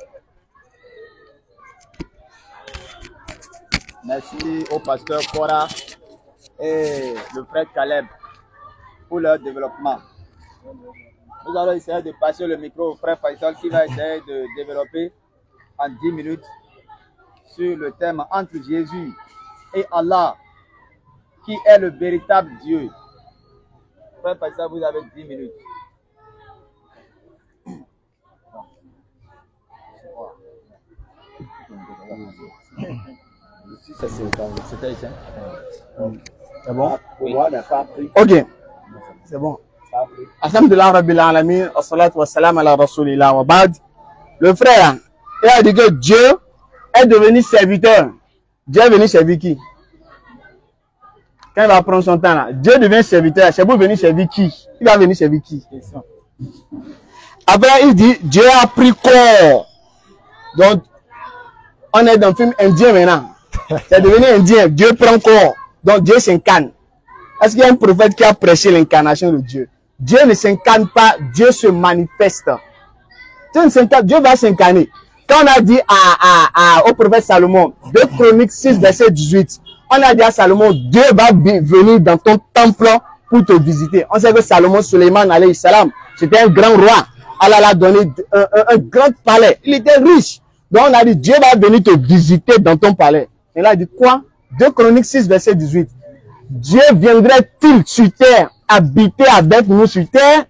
Speaker 4: Merci au pasteur Cora et le frère Caleb pour leur développement. Nous allons essayer de passer le micro au frère Faisal qui va essayer de développer en 10 minutes sur le thème entre Jésus et Allah, qui est le véritable Dieu. Frère Faisal, vous avez 10 minutes.
Speaker 2: C'est bon? Ok. C'est bon. Alhamdulillah Rabbil Alamin, assalatu wassalam ala rasulillah wa ba'd. Le frère, il a dit que Dieu est devenu serviteur. Dieu est venu servir qui? Quand il va prendre son temps là, Dieu devient serviteur. C'est pour venir servir qui? Il va venir servir qui? Après, il dit, Dieu a pris corps. Donc, on est dans le film indien maintenant. C'est devenu indien. Dieu prend corps. Donc, Dieu s'incarne. Est-ce qu'il y a un prophète qui a prêché l'incarnation de Dieu? Dieu ne s'incarne pas, Dieu se manifeste. Dieu va s'incarner. Quand on a dit au prophète Salomon, 2 Chroniques 6, verset 18, on a dit à Salomon, Dieu va venir dans ton temple pour te visiter. On sait que Salomon, Suleiman, alayhi salam, c'était un grand roi. Allah l'a donné un grand palais. Il était riche. Donc on a dit, Dieu va venir te visiter dans ton palais. Et là, il dit quoi? 2 Chroniques 6, verset 18. Dieu viendrait-il sur terre, habiter avec nous sur terre?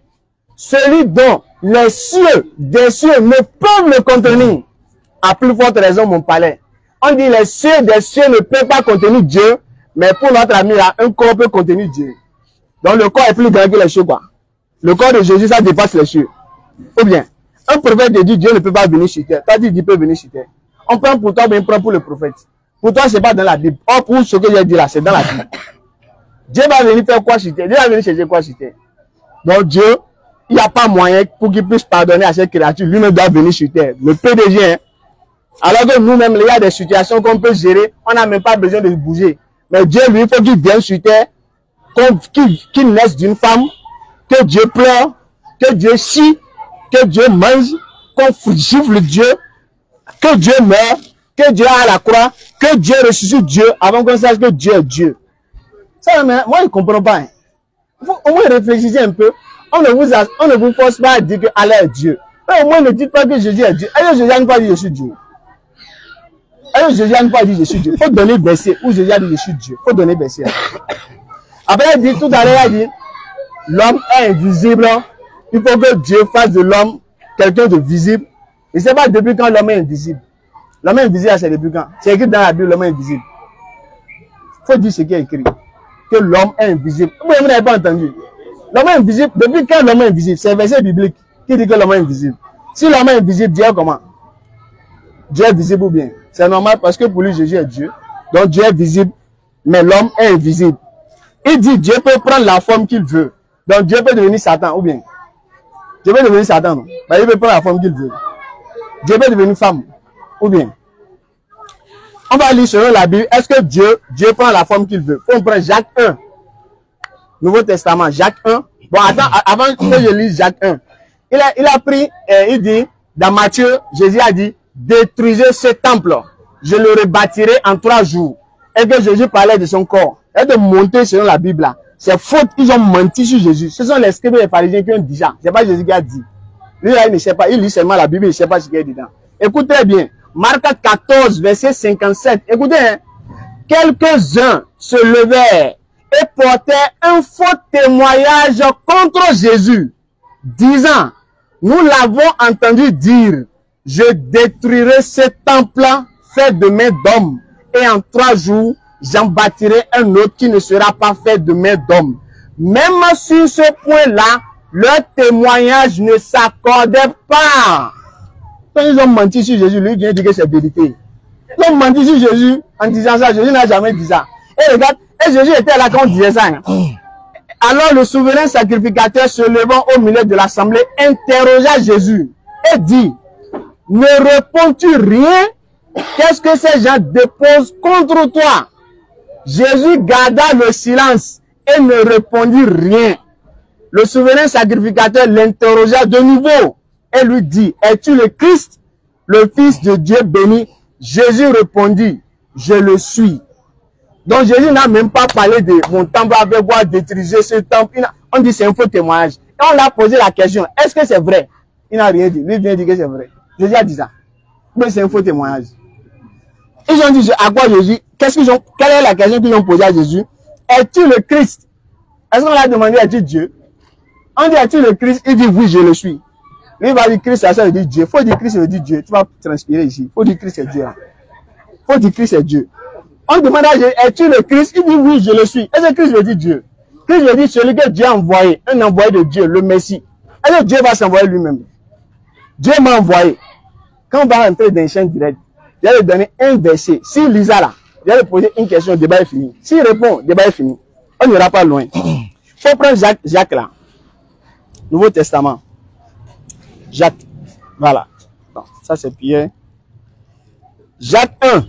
Speaker 2: Celui dont les cieux des cieux ne peuvent le contenir. À plus forte raison, mon palais. On dit les cieux des cieux ne peuvent pas contenir Dieu, mais pour notre ami là, un corps peut contenir Dieu. Donc le corps est plus grand que les cieux, quoi. Le corps de Jésus, ça dépasse les cieux. Ou bien, un prophète dit Dieu ne peut pas venir sur terre. Toi, tu dis Dieu peut venir sur terre. On prend pour toi, mais on prend pour le prophète. Pour toi, c'est pas dans la Bible. Or, pour ce que j'ai dit là, c'est dans la Bible. Dieu va venir faire quoi sur terre? Dieu va venir chercher quoi sur terre? Donc Dieu, il n'y a pas moyen pour qu'il puisse pardonner à cette créature. Lui-même doit venir sur terre. Le PDG, hein? Alors que nous-mêmes, il y a des situations qu'on peut gérer. On n'a même pas besoin de bouger. Mais Dieu, lui, il faut qu'il vienne sur terre, qu'il naisse d'une femme, que Dieu pleure, que Dieu chie, que Dieu mange, qu'on gifle Dieu, que Dieu meurt, que Dieu a la croix, que Dieu ressuscite Dieu avant qu'on sache que Dieu est Dieu. Ça, mais moi, je ne comprends pas. Hein. Au moins, réfléchissez un peu. On ne vous force pas à dire que Allah est Dieu. Mais au moins, ne dites pas que Jésus est Dieu. Alors, Jésus n'a pas dit je suis Dieu. Alors, Jésus n'a pas dit je suis Dieu. Il faut donner verset où Jésus a dit je suis Dieu. Il faut donner verset. Après, il dit, tout à l'heure, il dit, l'homme est invisible. Il faut que Dieu fasse de l'homme quelqu'un de visible. Je ne sais pas depuis quand l'homme est invisible. L'homme est invisible, c'est depuis quand? C'est écrit dans la Bible, l'homme est invisible. Il faut dire ce qui est écrit. Que l'homme est invisible. Vous n'avez pas entendu. L'homme est invisible. Depuis quand l'homme est invisible? C'est un verset biblique qui dit que l'homme est invisible. Si l'homme est invisible, Dieu est comment? Dieu est visible ou bien? C'est normal parce que pour lui, Jésus est Dieu. Donc Dieu est visible, mais l'homme est invisible. Il dit Dieu peut prendre la forme qu'il veut. Donc Dieu peut devenir Satan ou bien? Dieu peut devenir Satan, non? Il peut prendre la forme qu'il veut. Dieu peut devenir femme. Ou bien? On va lire selon la Bible. Est-ce que Dieu prend la forme qu'il veut? On prend Jacques 1. Nouveau Testament, Jacques 1. Bon, attends, avant que je lise Jacques 1. Il a pris, il dit, dans Matthieu, Jésus a dit, détruisez ce temple. Je le rebâtirai en 3 jours. Et que Jésus parlait de son corps. Et de monter selon la Bible là. C'est faute, ils ont menti sur Jésus. Ce sont les scribes et les pharisiens qui ont dit ça. C'est pas Jésus qui a dit. Lui là, il ne sait pas. Il lit seulement la Bible, il ne sait pas ce qu'il y a dedans. Écoutez bien. Marc 14, verset 57. Écoutez, hein. Quelques-uns se levèrent et portaient un faux témoignage contre Jésus, disant, nous l'avons entendu dire, je détruirai ce temple fait de main d'homme, et en 3 jours, j'en bâtirai un autre qui ne sera pas fait de main d'homme. Même sur ce point-là, leur témoignage ne s'accordait pas. Quand ils ont menti sur Jésus, lui vient dire que c'est vérité. Ils ont menti sur Jésus en disant ça. Jésus n'a jamais dit ça. Et regarde, et Jésus était là quand on disait ça. Hein. Alors le souverain sacrificateur se levant au milieu de l'assemblée interrogea Jésus et dit, ne réponds-tu rien? Qu'est-ce que ces gens déposent contre toi? Jésus garda le silence et ne répondit rien. Le souverain sacrificateur l'interrogea de nouveau et lui dit, es-tu le Christ, le Fils de Dieu béni? Jésus répondit, je le suis. Donc Jésus n'a même pas parlé de mon temple avec quoi détruire ce temple. On dit c'est un faux témoignage. Et on l'a posé la question, est-ce que c'est vrai? Il n'a rien dit. Lui vient dire que c'est vrai. Jésus a dit ça. Mais c'est un faux témoignage. Ils ont dit à quoi Jésus? Quelle est la question qu'ils ont posée à Jésus? Es-tu le Christ? Est-ce qu'on l'a demandé, es-tu Dieu? On dit, es-tu le Christ? Il dit, oui, je le suis. Lui, il va dire Christ, ça veut dire Dieu. Faut dire Christ, ça veut dire Dieu. Tu vas transpirer ici. Faut dire Christ, c'est Dieu. Faut dire Christ, c'est Dieu. On demande à Jésus, es-tu le Christ? Il dit, oui, je le suis. Est-ce que Christ veut dire Dieu? Christ veut dire celui que Dieu a envoyé. Un envoyé de Dieu, le Messie. Est-ce que Dieu va s'envoyer lui-même? Dieu m'a envoyé. Quand on va rentrer dans une chaîne directe, je vais lui donner un verset. S'il lit ça là, je vais lui poser une question, le débat est fini. S'il répond, le débat est fini. On n'ira pas loin. Il faut prendre Jacques là. Nouveau Testament. Jacques. Voilà. Non, ça c'est Pierre. Jacques 1.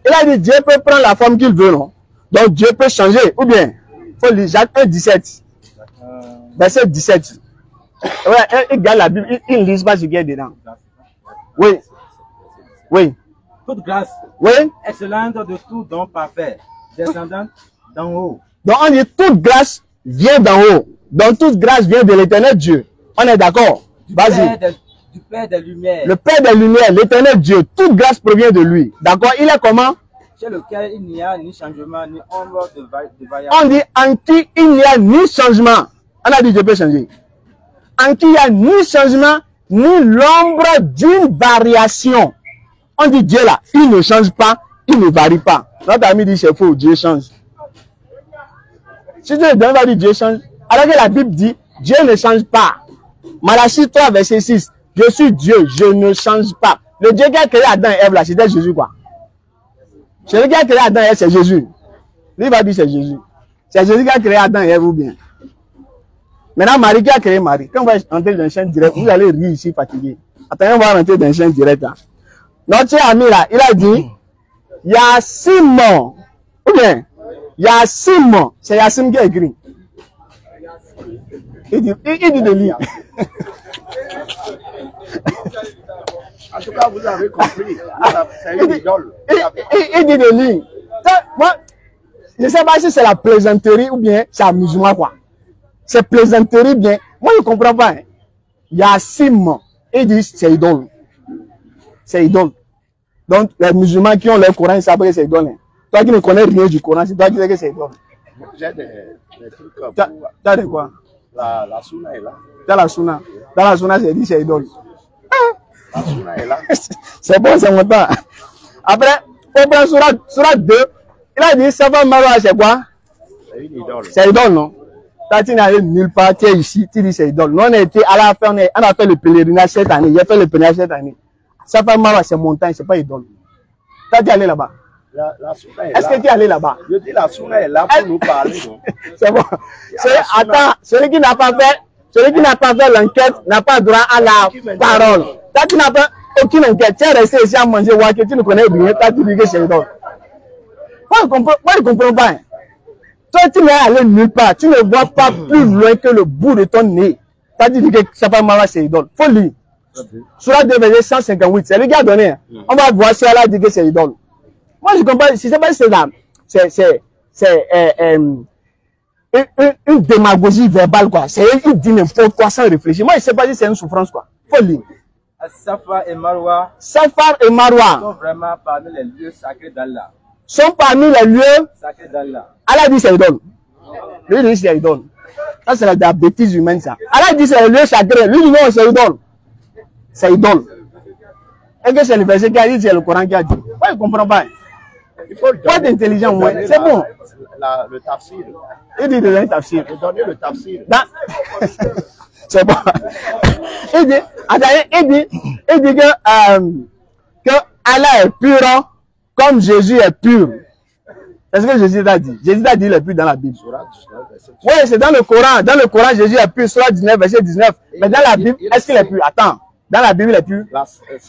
Speaker 2: Il a dit Dieu peut prendre la forme qu'il veut, non? Donc Dieu peut changer. Ou bien, il faut lire Jacques 1, 17. Verset 17. Ouais, il garde la Bible, il ne lit pas ce qu'il y a dedans. Oui. Oui.
Speaker 6: Toute grâce
Speaker 2: Oui.
Speaker 6: excellente de tout don parfait, descendant d'en haut.
Speaker 2: Donc on dit toute grâce vient d'en haut. Donc toute grâce vient de l'éternel Dieu. On est d'accord? Vas-y.
Speaker 6: Du Père des Lumières.
Speaker 2: Le Père des Lumières, l'éternel Dieu, toute grâce provient de lui. D'accord? Il est comment?
Speaker 6: Chez lequel il n'y a ni changement, ni ombre de variation.
Speaker 2: On dit en qui il n'y a ni changement. On a dit Dieu peut changer. En qui il n'y a ni changement, ni l'ombre d'une variation. On dit Dieu là, il ne change pas, il ne varie pas. Notre ami dit c'est faux, Dieu change. Si Dieu va dire Dieu change, alors que la Bible dit Dieu ne change pas. Malachie 3, verset 6. Je suis Dieu, je ne change pas. Le Dieu qui a créé Adam et Ève là, c'était Jésus quoi. Celui qui a créé Adam et Ève, c'est Jésus. Lui va dire c'est Jésus. C'est Jésus qui a créé Adam et Ève ou bien. Maintenant, Marie qui a créé Marie. Quand on va entrer dans une chaîne directe, vous allez rire ici fatigué. Attendez, on va rentrer dans une chaîne directe là. Notre ami là, il a dit Yassim. Ou bien Yassim. C'est Yassim qui a écrit. Il dit de lire.
Speaker 3: En tout cas, vous avez compris. C'est une idole.
Speaker 2: Il dit de lire. Moi, je ne sais pas si c'est la plaisanterie ou bien c'est amusement quoi. C'est plaisanterie bien. Moi, je ne comprends pas. Hein. Yassim. Il dit c'est idole. C'est idole. Donc, les musulmans qui ont leur Coran, ils savent que c'est idole. Hein. Toi qui ne connais rien du Coran, c'est toi qui sais que c'est idole.
Speaker 3: J'ai des trucs comme
Speaker 2: t'as de quoi?
Speaker 3: La Sunna est là.
Speaker 2: Dans la Sunna. Dans la Sunna, c'est dit c'est idole.
Speaker 3: La Sunna est là.
Speaker 2: C'est bon, c'est mon temps. Après, on prend Surat 2. Il a dit, Safa Marwa, c'est quoi?
Speaker 3: C'est une idole.
Speaker 2: C'est idole, non? Toi, tu n'arrives nulle part, tu es ici, tu dis c'est idole. Nous, on a été à la fin, on a fait le pèlerinage cette année. J'ai fait le pèlerinage cette année. Safa Marwa, c'est montagne, c'est pas idole. Toi, tu es allé là-bas.
Speaker 3: La Sunna est là.
Speaker 2: Est-ce que tu es allé là-bas?
Speaker 3: Je dis la Sunna est là pour nous parler.
Speaker 2: C'est bon. Attends, celui qui n'a pas fait, Celui qui n'a pas fait l'enquête n'a pas droit à la parole. Toi, tu n'as pas aucune enquête. Tu es resté ici à manger Wake, tu ne connais rien. Toi, tu dis que c'est idole. Moi, je ne comprends pas. Toi, tu n'es allé nulle part. Tu ne vois pas plus loin que le bout de ton nez. Toi, tu dis que Safar Marwa, c'est idole. Faut lire. Surah 2, verset 158. C'est lui qui a donné. On va voir si elle a dit que c'est idole. Moi, je comprends. Si c'est pas c'est là. C'est une démagogie verbale, quoi. C'est il dit n'importe quoi sans réfléchir. Moi, je ne sais pas si c'est une souffrance, quoi. Faut lire.
Speaker 6: Safar et Marwa
Speaker 2: Safar et Marwa
Speaker 6: sont vraiment parmi les lieux sacrés d'Allah.
Speaker 2: Sont parmi les lieux
Speaker 6: Sacrés d'Allah.
Speaker 2: Allah dit c'est idole. Lui dit c'est idole. Ça, c'est la bêtise humaine, ça. Allah dit c'est le lieu sacré. Lui dit non, c'est idole. C'est idole. Est-ce que c'est le verset qui a dit, c'est le Coran qui a dit? Moi, je ne comprends pas. Il faut être intelligent, moi. C'est bon.
Speaker 3: Le tafsir.
Speaker 2: Il dit de tafsir.
Speaker 3: Donner le tafsir.
Speaker 2: C'est bon. Il dit que Allah est pur comme Jésus est pur. Est-ce que Jésus a dit? Jésus a dit il est pur dans la Bible. Oui, c'est dans le Coran. Dans le Coran, Jésus est pur. Surah 19, verset 19. Mais dans la Bible, est-ce qu'il est pur? Attends. Dans la Bible, il est pur.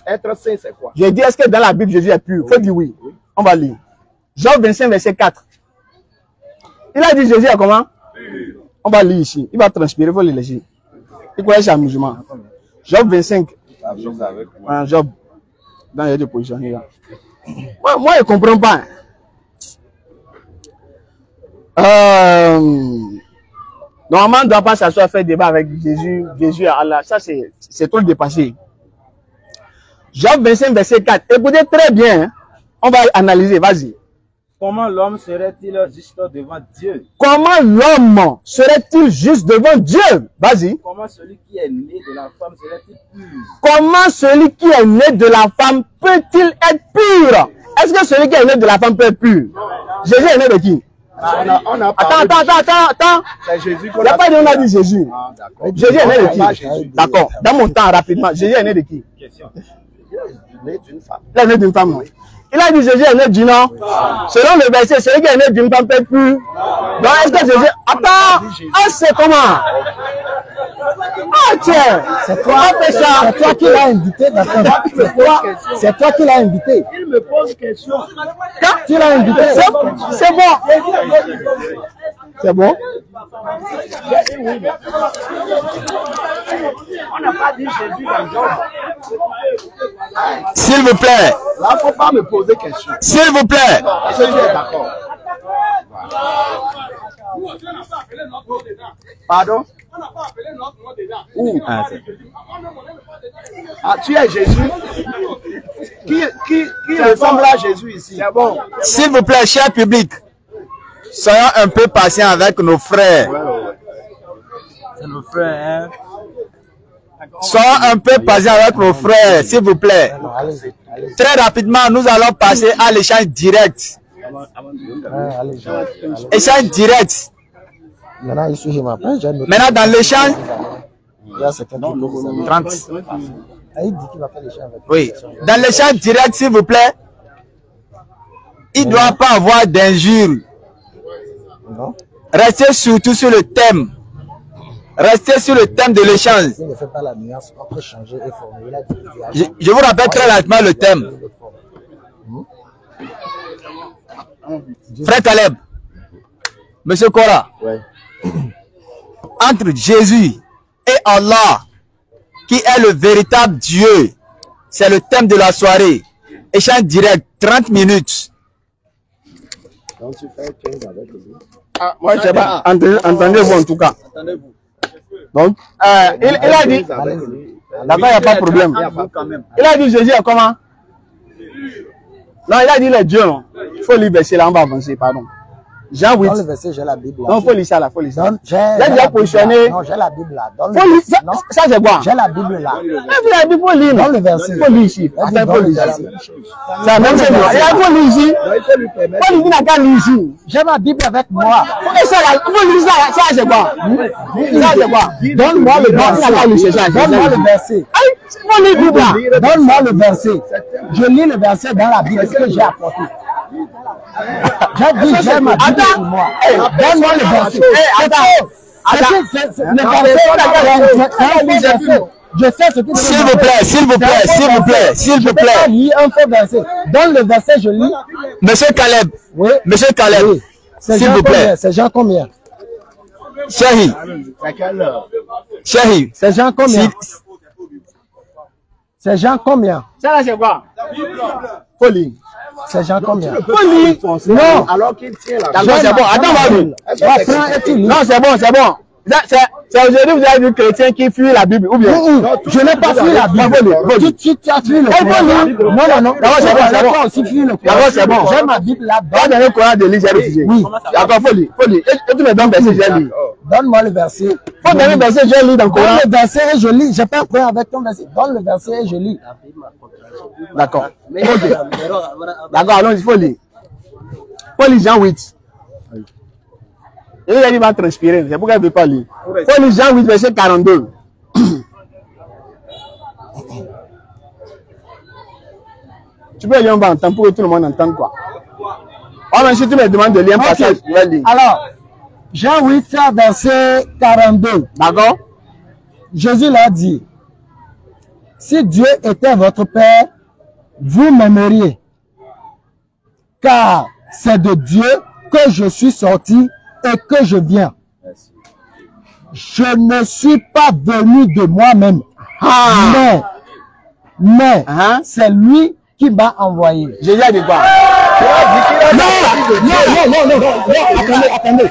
Speaker 3: Être saint, c'est quoi?
Speaker 2: J'ai dit, est-ce que dans la Bible, Jésus est pur? Il faut dire oui. On va lire. Job 25, verset 4. Il a dit Jésus est comment? On va lire ici. Il va transpirer, il faut le lire. Il croyait c'est un musulman. Job 25. Job. Dans les deux positions. Moi, je ne comprends pas. Normalement, on ne doit pas s'asseoir faire débat avec Jésus et Allah. Ça, c'est trop dépassé. Job 25, verset 4. Écoutez très bien. Hein. On va analyser. Vas-y.
Speaker 6: Comment l'homme serait-il juste devant Dieu?
Speaker 2: Comment l'homme serait-il juste devant Dieu? Vas-y.
Speaker 6: Comment celui qui est né de la femme serait-il pur?
Speaker 2: Comment celui qui est né de la femme peut-il être pur? Est-ce que celui qui est né de la femme peut être pur? Jésus est né de qui? Attends.
Speaker 3: C'est Jésus
Speaker 2: Il n'y a pas de on a dit Jésus. Jésus est né de qui? D'accord. Dans mon temps, rapidement, Jésus est né de qui?
Speaker 3: né d'une femme.
Speaker 2: Il est né d'une femme. Il a dit Jésus est né d'une homme. Selon le verset, celui qui est né d'une femme peut plus. Donc est-ce que Jésus... Attends, c'est comment? Ah tiens,
Speaker 5: c'est toi qui l'as invité, d'accord? C'est toi qui l'as invité.
Speaker 3: Il me pose question.
Speaker 2: Quand tu l'as invité, c'est bon. C'est bon?
Speaker 3: On n'a pas dit Jésus dans Job.
Speaker 4: S'il vous plaît.
Speaker 3: Là, il ne faut pas me poser question.
Speaker 4: S'il vous plaît.
Speaker 3: Jésus est d'accord. Pardon?
Speaker 7: On n'a pas appelé notre nom dedans.
Speaker 3: Où? Ah, tu es Jésus? Qui ressemble à Jésus ici? C'est bon.
Speaker 4: S'il vous plaît, cher public, soyons un peu patients avec nos frères.
Speaker 6: C'est nos frères, hein?
Speaker 4: Soyons un peu patients avec nos frères, s'il vous plaît. Très rapidement, nous allons passer à l'échange direct. Échange direct. Maintenant, dans l'échange, 30. Oui. Dans l'échange direct, s'il vous plaît, il ne doit pas avoir d'injures. Restez surtout sur le thème. Restez sur le thème de l'échange. Je vous rappelle très rapidement le thème. Frère Caleb, Monsieur Kora,
Speaker 3: Ouais.
Speaker 4: entre Jésus et Allah, qui est le véritable Dieu, c'est le thème de la soirée. Échange direct, 30 minutes.
Speaker 3: Donc tu fais 15 avec lui.
Speaker 2: Ah, moi, je sais pas. Entendez-vous en tout cas.
Speaker 3: Attendez-vous.
Speaker 2: Donc, il a dit, d'accord, il n'y a pas de problème. Il a dit Jésus est comment? Non, il a dit les dieux, non. Il faut lire verset là, on va avancer, pardon. Jean 8.
Speaker 5: Dans le verset, j'ai la Bible là.
Speaker 2: Non, il faut lire ça là, il faut lire ça.
Speaker 5: J'ai
Speaker 2: déjà positionné.
Speaker 5: Non, j'ai la Bible là.
Speaker 2: Faut lire ça, ça c'est quoi?
Speaker 5: J'ai la Bible là.
Speaker 2: Il faut lire.
Speaker 5: Dans le verset.
Speaker 2: Il faut lire ici. Attends, il faut lire ici. C'est la même chose. Il faut lire ici. Il faut lire, il n'a qu'à lire ici.
Speaker 5: J'ai ma Bible avec moi.
Speaker 2: Il faut lire ça, ça c'est quoi? Ça c'est quoi?
Speaker 5: Donne-moi le verset. Donne-moi le verset.
Speaker 2: Il faut lire Bible là.
Speaker 5: Donne-moi le verset. Je lis le verset dans la Bible que j'ai apporté. J'ai dit, j'ai ma Bible sur moi. Donne-moi le verset. Je sais ce que tu
Speaker 4: S'il vous plaît, s'il vous plaît, s'il vous plaît, s'il vous plaît.
Speaker 5: Je lis un faux verset. Dans le verset, je lis.
Speaker 4: Monsieur Caleb,
Speaker 5: Oui.
Speaker 4: Monsieur Caleb,
Speaker 5: Oui.
Speaker 4: s'il vous plaît.
Speaker 5: C'est Jean combien?
Speaker 4: Chéri, chéri,
Speaker 5: C'est Jean combien? C'est Jean combien?
Speaker 2: Ça là, c'est quoi?
Speaker 3: Folie.
Speaker 5: C'est Jean combien?
Speaker 3: Folie.
Speaker 5: Non.
Speaker 3: Alors qu'il tient la
Speaker 4: d'accord, c'est bon. Attends,
Speaker 5: Prends et tu lis.
Speaker 2: Non, c'est bon, c'est bon. C'est aujourd'hui vous avez vu chrétien qui fuit la Bible ou bien?
Speaker 5: Je n'ai pas fui la Bible. Tu as fui le Coran. Non.
Speaker 2: D'abord, c'est bon, c'est bon.
Speaker 5: aussi fui le Coran.
Speaker 2: D'abord, c'est bon.
Speaker 5: J'ai ma Bible là.
Speaker 2: Pas donner le Coran de lire, j'ai refusé.
Speaker 5: Oui.
Speaker 2: D'accord, folie. Et tu me donnes verset, j'ai lu.
Speaker 5: Donne-moi le verset.
Speaker 2: Faut donner le verset, j'ai lu dans le Coran.
Speaker 5: Donne le verset et je lis. J'ai pas un problème avec ton verset. Donne le verset et je lis.
Speaker 2: D'accord. Ok. D'accord, allons-y, folie. Folie, Jean 8. Et il a dit, il va transpirer. C'est pourquoi il ne veut pas lire. Folie, Jean 8, verset 42. Tu peux lire en bas en temps pour que tout le monde entende quoi. Oh, mais si tu me demandes de lire un passage, je vais lire.
Speaker 5: Alors, Jean 8, verset 42.
Speaker 2: D'accord?
Speaker 5: Jésus l'a dit, si Dieu était votre Père, vous m'aimeriez, car c'est de Dieu que je suis sorti et que je viens. Je ne suis pas venu de moi-même, mais c'est lui qui m'a envoyé.
Speaker 2: Jésus a dit quoi?
Speaker 5: Attendez,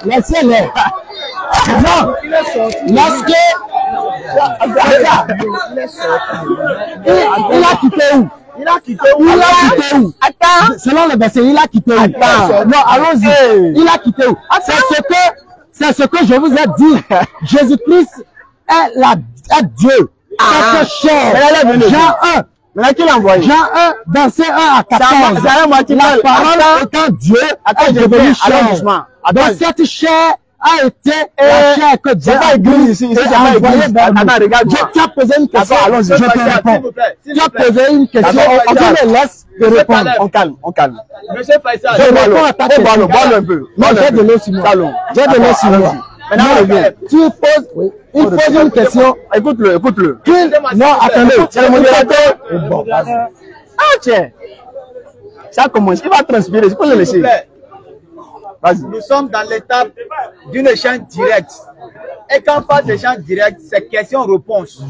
Speaker 5: laissez-les. Non, lorsque il a quitté où? Il a quitté où? Attends. Selon le verset, il a quitté où? Attends. Non, allons-y. Il a quitté où? C'est ce que je vous ai dit. Jésus-Christ est Dieu. C'est cher. Jean 1.
Speaker 2: Maintenant, qui l'a envoyé?
Speaker 5: Jean 1, verset 1 à 14. La parole étant Dieu est devenu chair. Donc cette chair a été la chair que Dieu a
Speaker 2: église ici, c'est pas église. Attends, regarde.
Speaker 5: Tu as posé une question,
Speaker 2: allons-y,
Speaker 5: je te réponds. Tu as posé une question, on me laisse te répondre.
Speaker 2: On calme.
Speaker 6: Monsieur Faisal,
Speaker 5: Je réponds à ta question.
Speaker 2: Bois un peu.
Speaker 5: Non, j'ai de l'eau sur moi. J'ai de l'eau sur moi.
Speaker 2: Maintenant, reviens.
Speaker 5: Tu poses, il pose une question.
Speaker 2: Écoute-le.
Speaker 5: Non, attendez.
Speaker 2: C'est le modérateur.
Speaker 5: Bon, vas-y.
Speaker 2: Ah, tiens. Ça commence. Il va transpirer. Il faut le laisser. Vas-y.
Speaker 6: nous sommes dans l'étape d'une échange direct. Et quand on parle d'échange direct, c'est question-réponse.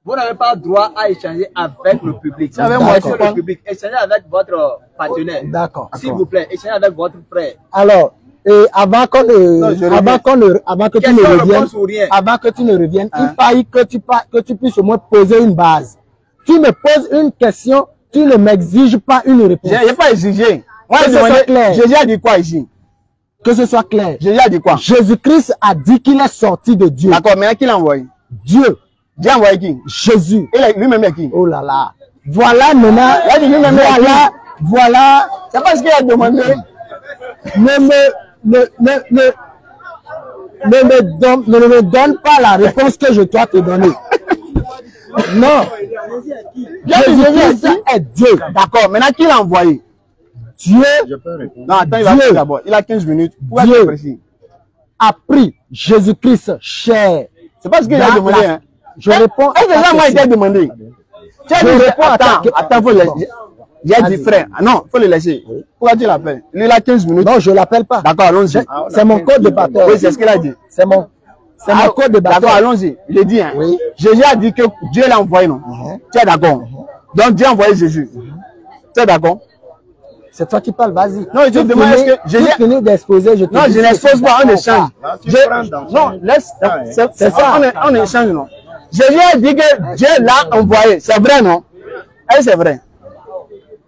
Speaker 6: Vous n'avez pas droit à échanger avec le public.
Speaker 2: C'est avec moi,
Speaker 6: le public. Échangez avec votre partenaire.
Speaker 5: D'accord.
Speaker 6: S'il vous plaît, échangez avec votre frère.
Speaker 5: Alors, avant que tu ne reviennes, il faille que tu puisses au moins poser une base. Tu me poses une question, tu ne m'exiges pas une réponse.
Speaker 2: Je n'ai pas exigé. Moi,
Speaker 5: Que ce soit clair.
Speaker 2: Jésus a dit quoi ici?
Speaker 5: Que ce soit clair.
Speaker 2: Jésus a dit quoi?
Speaker 5: Jésus-Christ a dit qu'il est sorti de Dieu.
Speaker 2: D'accord, mais qui l'a envoyé?
Speaker 5: Dieu.
Speaker 2: Dieu a envoyé qui?
Speaker 5: Jésus.
Speaker 2: Et lui-même est qui?
Speaker 5: Oh là là. Voilà maintenant. Voilà.
Speaker 2: C'est pas ce qu'il a demandé.
Speaker 5: Ne me donne pas la réponse que je dois te donner. Non. Jésus-Christ est Dieu.
Speaker 2: D'accord, maintenant qui l'a envoyé?
Speaker 5: Dieu.
Speaker 2: Non, attends, il va faire d'abord. Il a 15 minutes.
Speaker 5: Dieu a pris Jésus-Christ cher.
Speaker 2: C'est pas ce qu'il a demandé. Hein.
Speaker 5: Je réponds.
Speaker 2: Est-ce que moi, il t'a demandé? Tu as dit, attends, faut le laisser. J'ai dit frère. Ah non, faut le laisser. Pourquoi tu l'appelles? Lui, il a 15 minutes.
Speaker 5: Non, je l'appelle pas.
Speaker 2: D'accord, allons-y.
Speaker 5: C'est mon code de bataille.
Speaker 2: Oui, c'est ce qu'il a dit.
Speaker 5: C'est mon code de bataille.
Speaker 2: D'accord, allons-y. Je dis, hein.
Speaker 5: Oui.
Speaker 2: Jésus a dit que Dieu l'a envoyé, non? Tu es d'accord? Donc Dieu a envoyé Jésus. Tu es d'accord?
Speaker 5: C'est toi qui parles, vas-y.
Speaker 2: Non, je te demande est-ce que
Speaker 5: Jésus fini d'exposer, je te
Speaker 2: non,
Speaker 5: dis
Speaker 2: je n'expose pas, on échange. Non, laisse. C'est ça, on échange, non? Jésus a dit que Dieu l'a envoyé. C'est vrai, non? Et c'est vrai.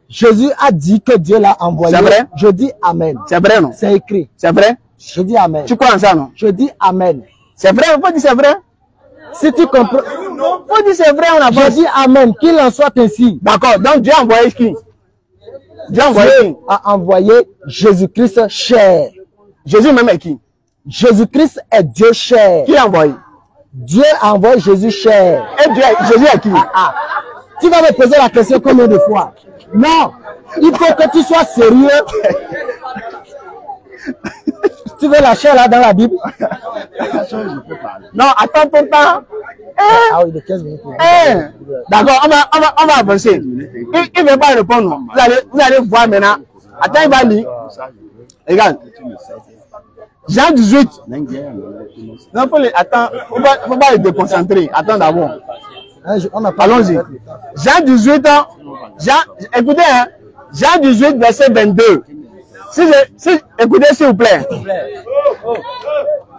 Speaker 5: Jésus a dit que Dieu l'a envoyé.
Speaker 2: C'est vrai?
Speaker 5: Je dis Amen.
Speaker 2: C'est vrai, non?
Speaker 5: C'est écrit.
Speaker 2: C'est vrai?
Speaker 5: Je dis Amen.
Speaker 2: Tu crois en ça, non?
Speaker 5: Je dis Amen.
Speaker 2: C'est vrai, on peut dire c'est vrai?
Speaker 5: Si tu comprends.
Speaker 2: On dit c'est vrai, on a
Speaker 5: Je dis Amen. Qu'il en soit ainsi.
Speaker 2: D'accord, donc Dieu a envoyé qui? Dieu
Speaker 5: a envoyé Jésus-Christ cher.
Speaker 2: Jésus même est qui?
Speaker 5: Jésus-Christ est Dieu cher.
Speaker 2: Qui l'a envoyé?
Speaker 5: Dieu a envoyé Jésus cher.
Speaker 2: Et Jésus est qui?
Speaker 5: Tu vas me poser la question combien de fois? Non, il faut que tu sois sérieux. Tu veux la chair là dans la Bible?
Speaker 2: Non, attends ton temps.
Speaker 5: Ah oui, de 15 minutes.
Speaker 2: D'accord, on va avancer. Il ne veut pas répondre. Vous allez voir maintenant. Attends, il va lire. Regarde. Jean 18. Non, attends, faut pas être déconcentré. Attends d'abord. Allons-y. Jean 18, écoutez, hein, Jean 18, verset 22. Écoutez, s'il vous plaît.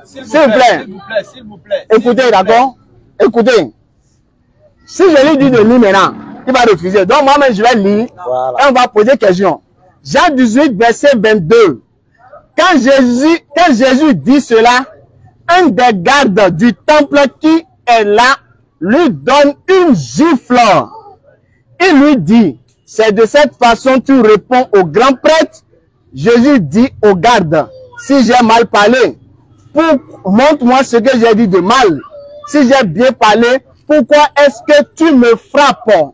Speaker 2: S'il vous plaît. Écoutez, d'accord? Écoutez. Si je lui dis de lire maintenant, il va refuser. Donc, moi-même, je vais lire. Voilà. Et on va poser question. Jean 18, verset 22. Quand Jésus dit cela, un des gardes du temple qui est là lui donne une gifle. Il lui dit, c'est de cette façon que tu réponds au grand prêtre. Jésus dit au garde, si j'ai mal parlé, montre-moi ce que j'ai dit de mal. Si j'ai bien parlé, pourquoi est-ce que tu me frappes?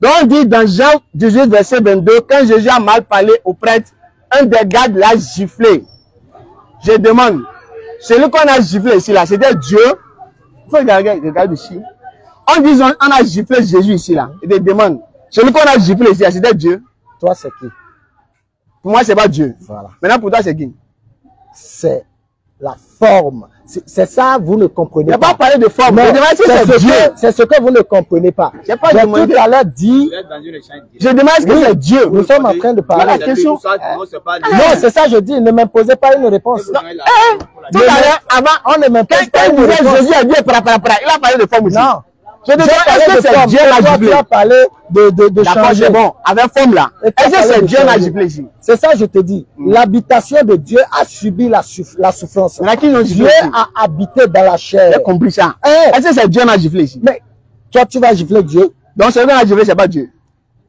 Speaker 2: Donc on dit dans Jean 18, verset 22, quand Jésus a mal parlé au prêtre, un des gardes l'a giflé. Je demande, celui qu'on a giflé ici, là, c'était Dieu. Il faut regarder ici. On dit, on a giflé Jésus ici, là. Il te demande, celui qu'on a giflé ici, c'était Dieu.
Speaker 5: Toi, c'est qui?
Speaker 2: Pour moi, c'est pas Dieu.
Speaker 5: Voilà.
Speaker 2: Maintenant, pour toi, c'est qui?
Speaker 5: C'est la forme. C'est ça, vous ne comprenez pas.
Speaker 2: Il n'y a pas parlé de forme.
Speaker 5: C'est ce que vous ne comprenez pas. J'ai tout à l'heure dit.
Speaker 2: Je demande ce que c'est Dieu.
Speaker 5: Nous sommes en train de parler.
Speaker 2: La question.
Speaker 5: Non, c'est ça, je dis. Ne m'imposez pas une réponse.
Speaker 2: Tout à l'heure, avant, on ne m'impose pas une réponse. Jésus a dit, il a parlé de forme aussi.
Speaker 5: Non.
Speaker 2: Je demande, est-ce que c'est Dieu la giflé?
Speaker 5: Tu as parlé de changer.
Speaker 2: C'est bon, avec forme là. Est-ce que c'est Dieu la giflé ici?
Speaker 5: C'est ça, je te dis. L'habitation de Dieu a subi la souffrance. Dieu a habité dans la chair.
Speaker 2: J'ai compris ça. Est-ce que c'est Dieu la giflé ici?
Speaker 5: Mais toi, tu vas gifler Dieu.
Speaker 2: Donc celui qu'on a giflé, c'est pas Dieu.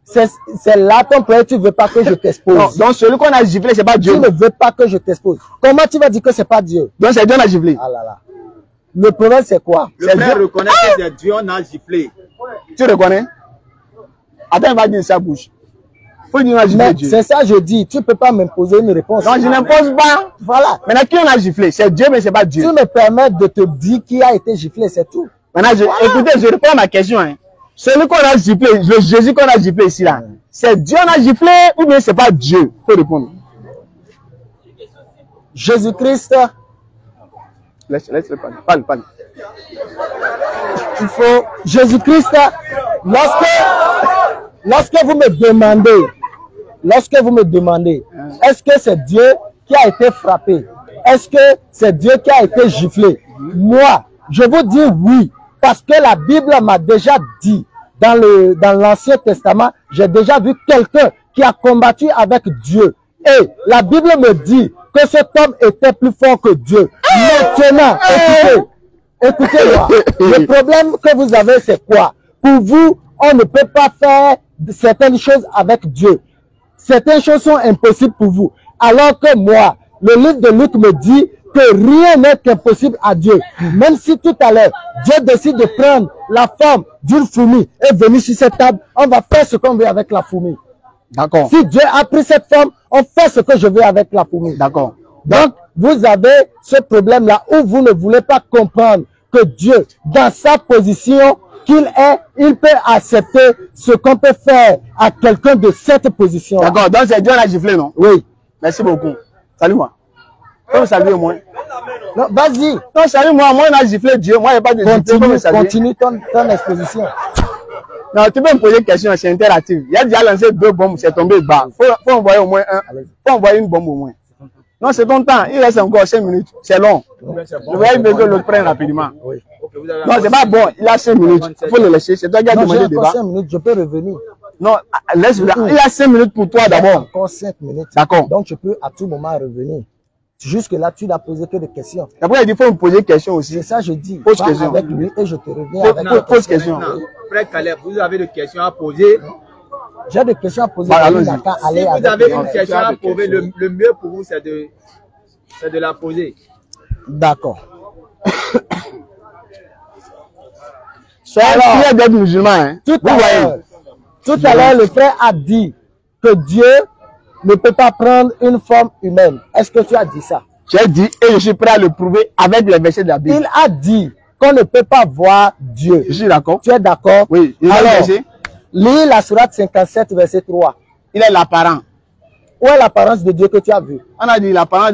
Speaker 5: C'est là ton problème, tu ne veux pas que je t'expose.
Speaker 2: Donc celui qu'on a giflé, c'est pas Dieu.
Speaker 5: Tu ne veux pas que je t'expose. Comment tu vas dire que c'est pas Dieu?
Speaker 2: Donc c'est Dieu la giflé.
Speaker 5: Ah là là. Le problème, c'est quoi?
Speaker 6: Le frère reconnaît que c'est Dieu, on a giflé.
Speaker 2: Tu reconnais? Attends, il va dire sa bouche. Faut dire on a giflé Dieu.
Speaker 5: C'est ça, je dis. Tu ne peux pas m'imposer une réponse.
Speaker 2: Non, je n'impose pas.
Speaker 5: Voilà.
Speaker 2: Maintenant, qui on a giflé? C'est Dieu, mais c'est pas Dieu.
Speaker 5: Tu me permets de te dire qui a été giflé, c'est tout.
Speaker 2: Maintenant, écoutez, je réponds à ma question. Hein. Celui qu'on a giflé, le Jésus qu'on a giflé ici, là, c'est Dieu on a giflé ou bien c'est pas Dieu? Faut répondre.
Speaker 5: Jésus-Christ.
Speaker 2: Laisse-le parler. Parle.
Speaker 5: Il faut Jésus-Christ. Lorsque vous me demandez, est-ce que c'est Dieu qui a été frappé? Est-ce que c'est Dieu qui a été giflé? Moi, je vous dis oui, parce que la Bible m'a déjà dit, dans l'Ancien Testament, j'ai déjà vu quelqu'un qui a combattu avec Dieu. Et la Bible me dit que cet homme était plus fort que Dieu. Maintenant, écoutez-moi. Le problème que vous avez, c'est quoi? Pour vous, on ne peut pas faire certaines choses avec Dieu. Certaines choses sont impossibles pour vous. Alors que moi, le livre de Luc me dit que rien n'est impossible à Dieu. Même si tout à l'heure, Dieu décide de prendre la forme d'une fourmi et venir sur cette table, on va faire ce qu'on veut avec la fourmi.
Speaker 2: D'accord.
Speaker 5: Si Dieu a pris cette forme, on fait ce que je veux avec la fourmi.
Speaker 2: D'accord.
Speaker 5: Donc, vous avez ce problème-là où vous ne voulez pas comprendre que Dieu, dans sa position qu'il est, il peut accepter ce qu'on peut faire à quelqu'un de cette position.
Speaker 2: D'accord. Donc, c'est Dieu la giflé, non?
Speaker 5: Oui.
Speaker 2: Merci beaucoup. Salut-moi. Comment saluer moi?
Speaker 5: Non, vas-y.
Speaker 2: Non, salut-moi. Moi, on a giflé Dieu. Moi, il n'y a pas de giflé.
Speaker 5: Continue ton exposition.
Speaker 2: Non, tu peux me poser une question, c'est interactif. Il a déjà lancé 2 bombes, c'est tombé bas. Faut envoyer au moins un. Faut envoyer une bombe au moins. Non, c'est ton temps. Il reste encore 5 minutes. C'est long. Je vais que l'autre prenne rapidement.
Speaker 5: Oui.
Speaker 2: Non, c'est pas bon. Il a 5 minutes. Il faut le laisser. C'est toi qui as demandé le débat.
Speaker 5: 5 minutes, je peux revenir.
Speaker 2: Non, laisse-le. Il a 5 minutes pour toi d'abord.
Speaker 5: Encore 5 minutes.
Speaker 2: D'accord.
Speaker 5: Donc, je peux à tout moment revenir. Jusque-là, tu n'as posé que des questions.
Speaker 2: Après, il dit qu'il faut me poser des questions aussi.
Speaker 5: C'est ça, je dis.
Speaker 2: Pose question.
Speaker 5: Avec lui et je te reviens avec
Speaker 2: pose question.
Speaker 6: Frère Caleb, vous avez des questions à poser.
Speaker 5: J'ai des questions à poser.
Speaker 2: Bah,
Speaker 6: Si vous avez une question à poser, le mieux pour vous, c'est de la poser.
Speaker 5: D'accord.
Speaker 2: Alors, il y a des musulmans. Hein.
Speaker 5: Tout à l'heure, le frère a dit que Dieu ne peut pas prendre une forme humaine. Est-ce que tu as dit ça?
Speaker 2: J'ai dit et je suis prêt à le prouver avec les versets de la Bible.
Speaker 5: Il a dit qu'on ne peut pas voir Dieu.
Speaker 2: Je suis d'accord.
Speaker 5: Tu es d'accord?
Speaker 2: Oui.
Speaker 5: Alors, lis la sourate 57, verset 3.
Speaker 2: Il est l'apparent.
Speaker 5: Où est l'apparence de Dieu que tu as vu?
Speaker 2: On a dit l'apparent,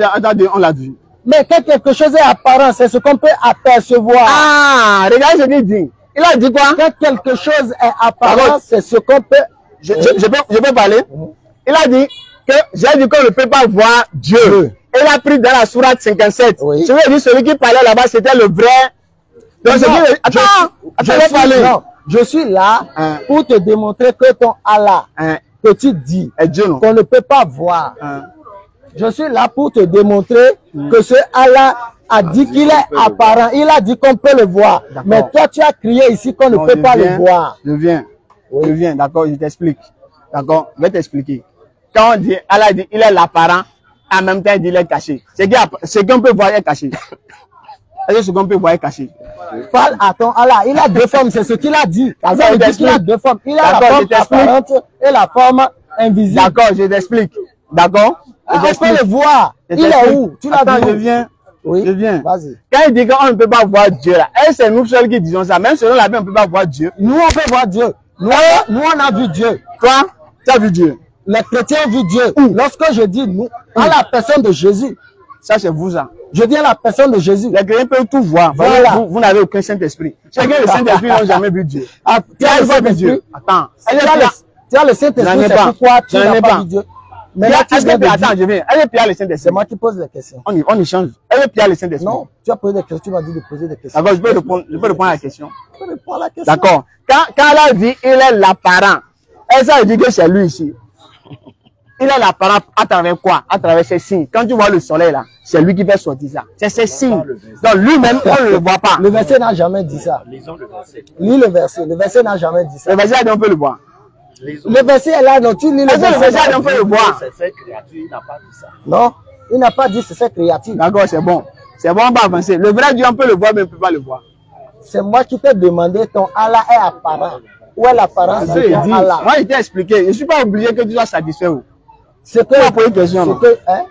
Speaker 2: on l'a vu.
Speaker 5: Mais quand quelque chose est apparent, c'est ce qu'on peut apercevoir.
Speaker 2: Ah, regarde ce qu'il dit. Il a dit quoi?
Speaker 5: Quand quelque chose est apparent, c'est ce qu'on peut...
Speaker 2: Je peux parler? Il a dit que j'ai dit qu'on ne peut pas voir Dieu. Et il a pris dans la sourate 57.
Speaker 5: Oui.
Speaker 2: Je veux dire, celui qui parlait là-bas, c'était le vrai. Donc,
Speaker 5: je suis là pour te démontrer que ton Allah, que tu dis, qu'on ne peut pas voir. Je suis là pour te démontrer que ce Allah a dit qu'il est apparent. Il a dit qu'on peut le voir. Mais toi, tu as crié ici qu'on ne peut pas le voir.
Speaker 2: Je viens, d'accord, je t'explique. D'accord, je vais t'expliquer. Quand on dit, Allah dit, il est l'apparent, en même temps, il dit, il est caché. Ce qu'on peut voir est caché. Est-ce que ce qu'on peut voir est caché?
Speaker 5: Parle à ton Allah. Il a deux formes, c'est ce qu'il a dit. Il dit qu'il a deux formes. Il a la forme apparente et la forme invisible.
Speaker 2: D'accord, je t'explique. D'accord?
Speaker 5: On peut le voir. Il est où? Tu l'as vu?
Speaker 2: Je viens.
Speaker 5: Oui.
Speaker 2: Je viens.
Speaker 5: Vas-y.
Speaker 2: Quand il dit qu'on ne peut pas voir Dieu là, c'est nous seuls qui disons ça. Même selon la Bible, on ne peut pas voir Dieu.
Speaker 5: Nous, on peut voir Dieu. Nous, on a vu Dieu.
Speaker 2: Toi, tu as vu Dieu.
Speaker 5: Les chrétiens ont vu Dieu. Lorsque je dis nous, à la personne de Jésus.
Speaker 2: Ça, c'est vous, ça.
Speaker 5: Je dis à la personne de Jésus.
Speaker 2: Les chrétiens peuvent tout voir.
Speaker 5: Voilà.
Speaker 2: Vous n'avez aucun Saint-Esprit. Chacun le Saint-Esprit n'a jamais vu Dieu.
Speaker 5: Ah, tu as le
Speaker 2: Saint-Esprit. Attends.
Speaker 5: Tu as le Saint-Esprit, c'est pourquoi tu n'as pas vu Dieu. Mais là,
Speaker 2: attends, je viens. Elle est Pierre le Saint-Esprit.
Speaker 5: C'est moi qui pose les questions.
Speaker 2: On échange. Elle est Pierre le Saint-Esprit.
Speaker 5: Non, tu as posé des questions, tu m'as dit de poser des questions.
Speaker 2: D'accord, je peux répondre à la question.
Speaker 5: Je peux répondre à la question.
Speaker 2: D'accord. Quand elle a dit il est l'apparent, elle dit que c'est lui ici. Il est l'apparent à travers quoi? À travers ses signes. Quand tu vois le soleil là, c'est lui qui fait sortir ça. C'est ses signes. Donc lui-même, on ne le voit pas.
Speaker 5: Le verset n'a jamais dit ça.
Speaker 8: Lisons le verset.
Speaker 5: Lis le verset. Le verset n'a jamais dit ça.
Speaker 2: Le verset, on peut le voir.
Speaker 5: Le verset est là, donc tu lis le verset.
Speaker 2: Le verset, on peut le voir.
Speaker 8: C'est cette créature, il n'a pas dit ça.
Speaker 5: Non, il n'a pas dit c'est cette créature.
Speaker 2: D'accord, c'est bon. C'est bon, on va avancer. Le vrai Dieu, on peut le voir, mais on ne peut pas le voir.
Speaker 5: C'est moi qui t'ai demandé, ton Allah est apparent. Où est l'apparence de ton Allah?
Speaker 2: Moi, je t'ai expliqué. Je ne suis pas obligé que tu sois satisfait.
Speaker 5: C'est que,
Speaker 2: une question,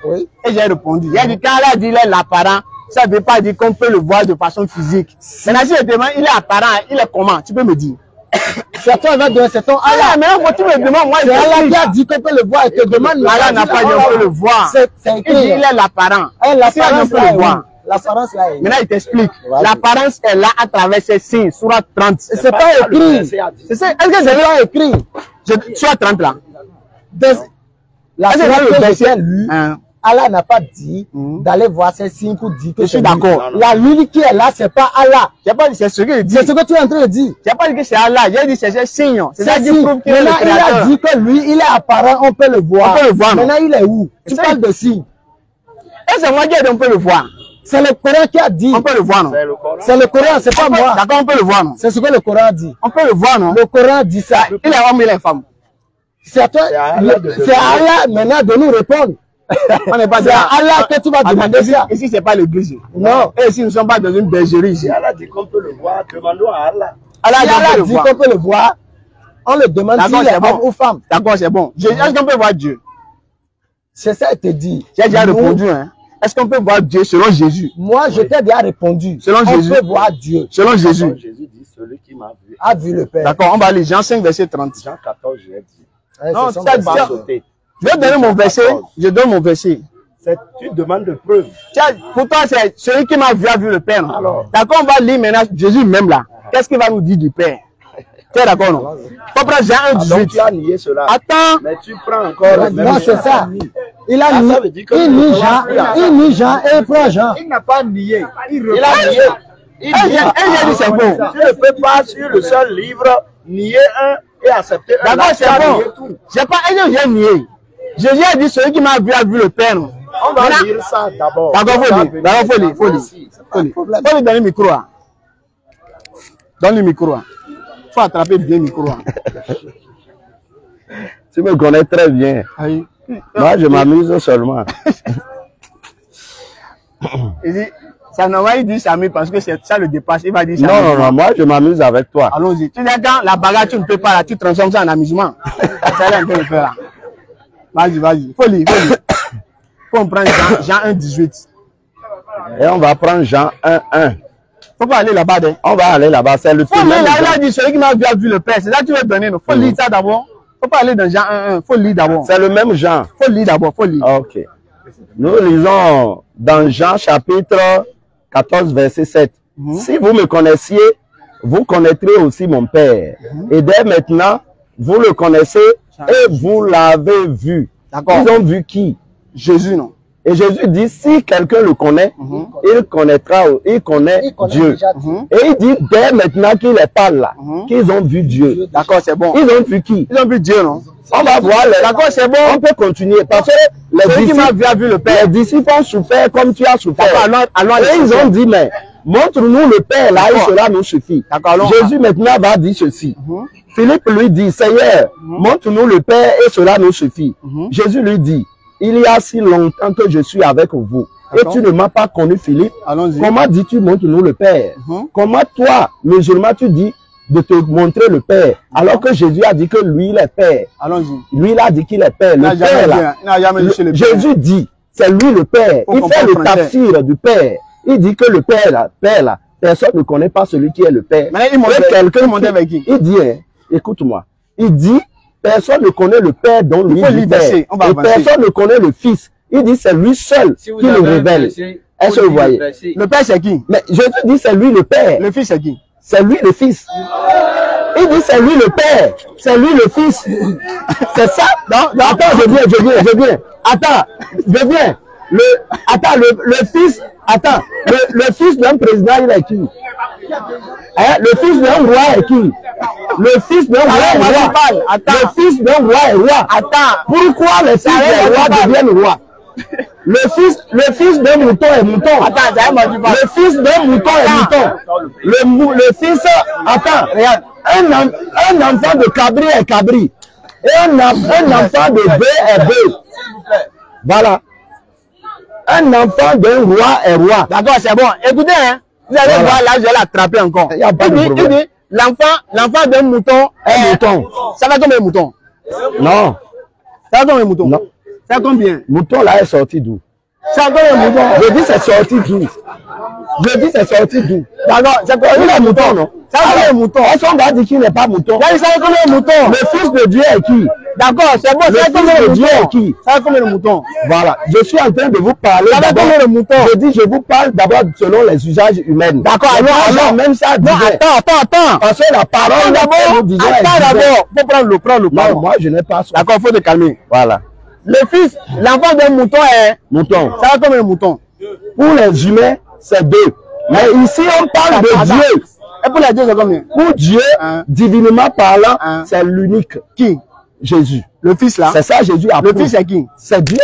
Speaker 5: oui.
Speaker 2: Et j'ai répondu. Il a dit, quand Allah dit il est l'apparent, ça ne veut pas dire qu'on peut le voir de façon physique. Maintenant, si je demande, il est apparent, il est comment? Tu peux me dire.
Speaker 5: C'est toi, c'est ton Allah.
Speaker 2: Mais moi, tu me demandes, moi,
Speaker 5: c'est Allah qui a dit qu'on peut le voir et te demande.
Speaker 2: Allah n'a pas dit qu'on peut le voir.
Speaker 5: C'est
Speaker 2: écrit. Il est l'apparent.
Speaker 5: L'apparence là est où? L'apparence là est où?
Speaker 2: Maintenant, il t'explique. L'apparence est là à travers ses signes. Sourate 30.
Speaker 5: C'est pas écrit.
Speaker 2: Est-ce que c'est là écrit? Sourate 30 là.
Speaker 5: La sourate lu, Allah n'a pas dit d'aller voir ces signes pour dire que
Speaker 2: je suis d'accord.
Speaker 5: La lune qui est là, c'est pas Allah.
Speaker 2: C'est ce que
Speaker 5: c'est ce que tu es en train de dire.
Speaker 2: Tu n'as pas dit que c'est Allah, j'ai dit c'est ces signes. C'est ça qui prouve qu'il est le
Speaker 5: créateur. Il a dit que lui, il est apparent, on peut le voir.
Speaker 2: On peut le voir.
Speaker 5: Maintenant, il est où? Tu parles de signes.
Speaker 2: Et c'est moi qui ai dit on peut le voir.
Speaker 5: C'est le Coran qui a dit.
Speaker 2: On peut le voir, non?
Speaker 5: C'est le Coran, c'est pas moi.
Speaker 2: D'accord, on peut le voir, non?
Speaker 5: C'est ce que le Coran dit.
Speaker 2: On peut le voir, non?
Speaker 5: Le Coran dit ça.
Speaker 2: Il est homme, il est femme.
Speaker 5: C'est toi. C'est Allah maintenant de nous répondre.
Speaker 2: On n'est pas
Speaker 5: c'est à Allah que tu vas demander ça.
Speaker 2: Ici, c'est pas l'église.
Speaker 5: Non.
Speaker 2: Et ici, nous ne sommes pas dans une bergerie ici.
Speaker 8: Allah dit qu'on peut le voir, demandons à Allah.
Speaker 5: Allah dit qu'on peut le voir. On le demande s'il est homme ou femme.
Speaker 2: D'accord, c'est bon. Est-ce qu'on peut voir Dieu?
Speaker 5: C'est ça, il te dit.
Speaker 2: J'ai déjà répondu, hein. Est-ce qu'on peut voir Dieu selon Jésus?
Speaker 5: Moi, je t'ai déjà répondu.
Speaker 2: Selon Jésus.
Speaker 5: On peut voir Dieu.
Speaker 2: Selon Jésus.
Speaker 8: Jésus dit, celui qui m'a vu
Speaker 5: a vu le Père.
Speaker 2: D'accord, on va aller Jean 5, verset 30.
Speaker 8: Jean 14, je l'ai dit.
Speaker 2: Non,
Speaker 8: ça va sauter.
Speaker 2: Je vais donner mon verset. Je donne mon verset.
Speaker 8: Tu demandes de preuves.
Speaker 2: Pour toi, c'est celui qui m'a vu a vu le Père. D'accord, on va lire maintenant Jésus même là. Qu'est-ce qu'il va nous dire du Père? Tu es d'accord, non? Comprends Jean 1, 18.
Speaker 8: Donc tu as nié cela.
Speaker 2: Attends.
Speaker 8: Mais tu prends encore le même.
Speaker 5: Non, c'est ça. Il a nié. Il nie Jean et il prend Jean.
Speaker 6: Il n'a pas nié.
Speaker 8: Il a nié. Il
Speaker 2: dit c'est bon.
Speaker 8: Tu ne peux pas sur le seul livre nier un et accepter un.
Speaker 2: D'accord, c'est bon. J'ai pas j'ai nié. Jésus a dit celui qui m'a vu a vu le Père.
Speaker 8: On va lire ça d'abord.
Speaker 2: D'accord, faut lui donner le micro. Donne le micro. Faut attraper bien le micro.
Speaker 3: Tu me connais très bien. Moi, je m'amuse seulement.
Speaker 2: Il dit, ça normalement il dit Samy parce que ça le dépasse. Il va dire
Speaker 3: non, moi je m'amuse avec toi.
Speaker 2: Allons-y. Tu dis quand la bagarre, tu ne peux pas là, tu transformes ça en amusement. Ça là, on peut le faire là. Vas-y. Faut lire. Faut prendre Jean 1, 18.
Speaker 3: Et on va prendre Jean 1:1.
Speaker 2: Faut pas aller là-bas.
Speaker 3: On va aller là-bas. C'est le
Speaker 2: Faut
Speaker 3: film.
Speaker 2: lire là, il a dit celui qui m'a vu le Père. C'est ça que tu veux donner. Il faut lire ça d'abord. Faut pas aller dans Jean 1:1. Faut lire d'abord.
Speaker 3: C'est le même Jean.
Speaker 2: Faut lire d'abord. Faut lire.
Speaker 3: Ok. Nous lisons dans Jean chapitre 14, verset 7. Si vous me connaissiez, vous connaîtrez aussi mon Père. Et dès maintenant, vous le connaissez et vous l'avez vu.
Speaker 2: D'accord.
Speaker 3: Ils ont vu qui?
Speaker 2: Jésus, non?
Speaker 3: Et Jésus dit, si quelqu'un le connaît, il connaîtra, il connaît Dieu.
Speaker 5: déjà Dieu.
Speaker 3: Et il dit, dès maintenant qu'il est pas là, qu'ils ont vu Dieu.
Speaker 2: D'accord, c'est bon.
Speaker 3: Ils ont vu qui?
Speaker 2: Ils ont vu Dieu, non?
Speaker 3: On va voir.
Speaker 2: D'accord, c'est bon.
Speaker 3: On peut continuer. Parce que
Speaker 2: Celui qui m'a vu le Père.
Speaker 3: les disciples ont souffert comme tu as souffert.
Speaker 2: D'accord, allons,
Speaker 3: Et ils ont dit, mais montre-nous le Père, là, et cela nous suffit.
Speaker 2: D'accord, allons.
Speaker 3: Jésus maintenant va dire ceci. Philippe lui dit, Seigneur, montre-nous le Père, et cela nous suffit. Jésus lui dit, il y a si longtemps que je suis avec vous, et tu ne m'as pas connu, Philippe.
Speaker 2: Allons-y.
Speaker 3: Comment dis-tu, montre-nous le Père? Comment toi, musulman, tu dis de te montrer le Père, alors que Jésus a dit que lui, il est Père.
Speaker 2: Allons-y.
Speaker 3: Lui, il a dit qu'il est Père.
Speaker 2: Il n'a
Speaker 3: Le Père,
Speaker 2: jamais
Speaker 3: là,
Speaker 2: dit, il n'a jamais dit chez le Père.
Speaker 3: Jésus dit, c'est lui le Père.
Speaker 2: Faut
Speaker 3: Il fait
Speaker 2: comprendre
Speaker 3: le
Speaker 2: français.
Speaker 3: tafsir du Père. Il dit que le Père là, personne ne connaît pas celui qui est le Père.
Speaker 2: Maintenant, il montait-
Speaker 3: Et quelqu'un
Speaker 2: il montait avec qui?
Speaker 3: Il dit, hein, écoute-moi, il dit, personne ne connaît le Père dont lui
Speaker 2: Il faut
Speaker 3: dit
Speaker 2: lire
Speaker 3: Père.
Speaker 2: verset, on va
Speaker 3: Et
Speaker 2: avancer.
Speaker 3: personne ne connaît le Fils. Il dit, c'est lui seul
Speaker 6: Si vous
Speaker 3: qui le
Speaker 6: avez un
Speaker 3: révèle.
Speaker 6: verset,
Speaker 3: Est-ce que vous voyez?
Speaker 2: Le Père, c'est qui?
Speaker 3: Mais Jésus dit, c'est lui le Père.
Speaker 2: Le Fils, c'est qui?
Speaker 3: C'est lui le Fils. Il dit c'est lui le Père, c'est lui le Fils. C'est ça? Non, non, attends, je viens. Attends, je viens. Le Fils, attends, le Fils d'un président, il est qui? Hein? Le Fils d'un roi est qui? Le Fils d'un roi est roi. Le Fils d'un roi est roi. Attends, pourquoi les fils des rois deviennent rois? Le fils d'un mouton est mouton. Le fils d'un mouton est mouton. Le fils, attends, regarde, un enfant de cabri est cabri. Et un enfant de bœuf est bœuf. Voilà. Un enfant d'un roi est roi.
Speaker 2: D'accord, c'est bon. Écoutez, hein, vous allez voir, là, je vais l'attraper encore.
Speaker 3: Il y a pas de problème.
Speaker 2: Il dit, l'enfant d'un mouton
Speaker 3: Un mouton.
Speaker 2: Ça va combien de moutons?
Speaker 3: Non.
Speaker 2: Ça va combien de moutons?
Speaker 3: Non.
Speaker 2: Ça va combien?
Speaker 3: Mouton là est sorti d'où?
Speaker 2: Ça va combien de moutons?
Speaker 3: Je dis c'est sorti d'où? Je dis c'est sorti d'où? D'accord, c'est quoi? Il est mouton, non?
Speaker 2: Ça va combien de moutons?
Speaker 3: Est-ce qu'on va dire qu'il n'est pas mouton?
Speaker 2: Ça va combien de moutons?
Speaker 3: Le Fils de Dieu est qui?
Speaker 2: D'accord, c'est bon.
Speaker 3: Le
Speaker 2: Ça va combien
Speaker 3: Fils
Speaker 2: de
Speaker 3: de Dieu est
Speaker 2: moutons?
Speaker 3: qui?
Speaker 2: Ça va combien de moutons?
Speaker 3: Voilà, je suis en train de vous parler.
Speaker 2: Ça va
Speaker 3: d'abord-
Speaker 2: combien de moutons?
Speaker 3: Je dis, je vous parle d'abord selon les usages humains.
Speaker 2: D'accord,
Speaker 3: alors,
Speaker 2: alors.
Speaker 3: même ça
Speaker 2: Non,
Speaker 3: disait.
Speaker 2: attends.
Speaker 3: Parce que la parole
Speaker 2: D'abord,
Speaker 3: nous disait, elle
Speaker 2: attends
Speaker 3: disait.
Speaker 2: d'abord. Faut prendre le
Speaker 3: Non,
Speaker 2: pardon.
Speaker 3: moi je n'ai pas ça.
Speaker 2: D'accord, faut te calmer.
Speaker 3: Voilà.
Speaker 2: Le fils, l'enfant d'un mouton est.
Speaker 3: Mouton.
Speaker 2: Ça va combien de moutons?
Speaker 3: Pour les humains, c'est 2. Mais ici, on parle de
Speaker 2: Attends.
Speaker 3: Dieu.
Speaker 2: Et pour les dieux, c'est combien?
Speaker 3: Pour Dieu,
Speaker 2: Hein.
Speaker 3: divinement parlant,
Speaker 2: Hein.
Speaker 3: c'est l'unique.
Speaker 2: Qui?
Speaker 3: Jésus.
Speaker 2: Le fils là?
Speaker 3: C'est ça, Jésus a
Speaker 2: Le
Speaker 3: pris.
Speaker 2: fils c'est qui?
Speaker 3: C'est Dieu.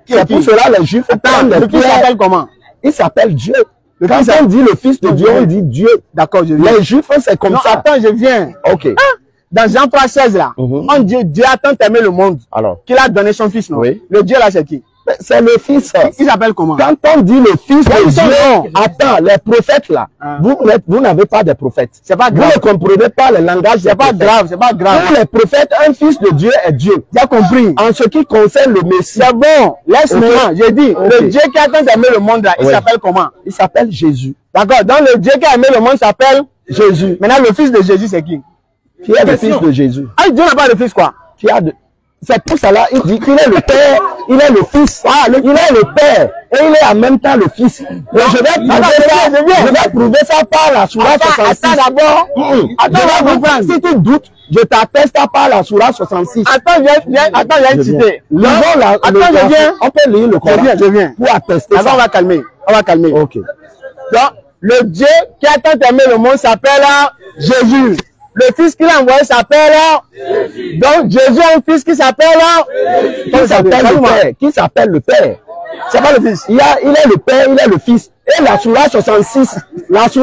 Speaker 2: Qui est
Speaker 3: C'est pour
Speaker 2: qui?
Speaker 3: cela les Juifs
Speaker 2: Attends,
Speaker 3: prennent les
Speaker 2: le fils
Speaker 3: pierres.
Speaker 2: s'appelle comment?
Speaker 3: Il s'appelle Dieu.
Speaker 2: Le
Speaker 3: Quand
Speaker 2: fils
Speaker 3: on dit le Fils de
Speaker 2: Non,
Speaker 3: Dieu,
Speaker 2: je
Speaker 3: on
Speaker 2: viens.
Speaker 3: dit Dieu.
Speaker 2: D'accord, je viens.
Speaker 3: Les Juifs, c'est comme
Speaker 2: Non,
Speaker 3: ça.
Speaker 2: attends, je viens.
Speaker 3: Ok.
Speaker 2: Dans Jean 3,16 là, on dit Dieu a tant aimé le monde
Speaker 3: Alors,
Speaker 2: qu'il a donné son fils, non?
Speaker 3: Oui.
Speaker 2: Le Dieu là, c'est qui?
Speaker 3: c'est le Fils.
Speaker 2: Il s'appelle comment?
Speaker 3: Quand on dit le Fils de
Speaker 2: Quels sont les noms?
Speaker 3: Dieu, attends, les prophètes là,
Speaker 2: Hein.
Speaker 3: vous n'avez pas de prophètes.
Speaker 2: C'est pas
Speaker 3: Vous
Speaker 2: grave.
Speaker 3: ne comprenez pas le langage des
Speaker 2: C'est pas
Speaker 3: prophètes.
Speaker 2: grave, c'est pas grave.
Speaker 3: Pour les prophètes, un Fils de Dieu est Dieu.
Speaker 2: Tu as compris?
Speaker 3: En ce qui concerne le Messie,
Speaker 2: C'est bon, laisse
Speaker 3: Ok.
Speaker 2: maintenant. J'ai dit,
Speaker 3: Ok.
Speaker 2: le Dieu qui a tant aimé le monde là, il
Speaker 3: Oui.
Speaker 2: s'appelle comment?
Speaker 3: il s'appelle Jésus.
Speaker 2: D'accord, donc le Dieu qui a aimé le monde s'appelle
Speaker 3: Jésus.
Speaker 2: Maintenant le fils de Jésus, c'est qui?
Speaker 3: Qui est le Fils de Jésus?
Speaker 2: Ah, Dieu n'a pas de fils quoi?
Speaker 3: Qui a de... C'est pour cela, il dit qu'il est le Père, il est le Fils, il est le Père, et il est en même temps le Fils. Mais je vais prouver ça par la Sourate 66.
Speaker 2: Attends d'abord.
Speaker 3: Si tu doutes, je t'atteste par la Sourate 66.
Speaker 2: Attends, viens
Speaker 3: Je viens.
Speaker 2: citer.
Speaker 3: Lisons
Speaker 2: Attends, je viens.
Speaker 3: On peut lire le Coran
Speaker 2: Je viens.
Speaker 3: pour attester
Speaker 2: Attends, on
Speaker 3: ça.
Speaker 2: va calmer. On va calmer.
Speaker 3: Ok.
Speaker 2: Donc, le Dieu qui a tant aimé le monde s'appelle Jésus. Le fils qu'il a envoyé s'appelle donc Jésus a un fils qui s'appelle
Speaker 3: Qui s'appelle le Père? Qui s'appelle le Père?
Speaker 2: C'est pas le fils.
Speaker 3: Il est le Père, il est le Fils. Et la Sourate 66, est-ce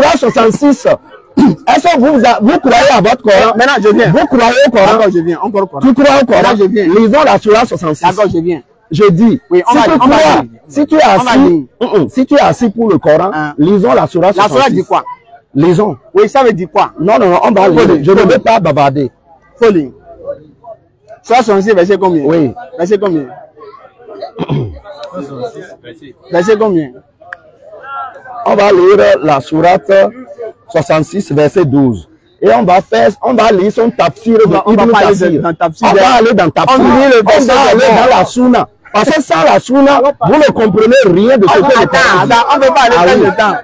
Speaker 3: que vous croyez à votre Coran?
Speaker 2: Maintenant, je viens.
Speaker 3: Vous croyez au Coran?
Speaker 2: D'accord, je viens. Encore au Coran.
Speaker 3: Tu crois au Coran?
Speaker 2: Là, je viens.
Speaker 3: Lisons la Sourate 66.
Speaker 2: D'accord, je viens.
Speaker 3: Je dis,
Speaker 2: Oui, on
Speaker 3: si,
Speaker 2: va-
Speaker 3: tu
Speaker 2: on va
Speaker 3: crois,
Speaker 2: lire.
Speaker 3: si tu es
Speaker 2: On va lire.
Speaker 3: assis, si tu es assis pour le Coran,
Speaker 2: Hein.
Speaker 3: lisons la Sourate 66.
Speaker 2: La Sourate dit quoi?
Speaker 3: Lisons.
Speaker 2: Oui, ça veut dire quoi?
Speaker 3: Non, on va lire.
Speaker 2: lire.
Speaker 3: Je ne veux pas bavarder.
Speaker 2: Faut lire. 66, verset combien?
Speaker 3: Oui.
Speaker 2: Verset combien? Verset combien?
Speaker 3: On va lire la sourate 66, verset 12. Et on va lire son tafsir de Ibn Kathir. On va aller dans tafsir. On va aller dans la Sunna. Parce que sans la Sunna, vous ne comprenez rien de ce que je parle.
Speaker 2: On ne peut pas aller dans le temps.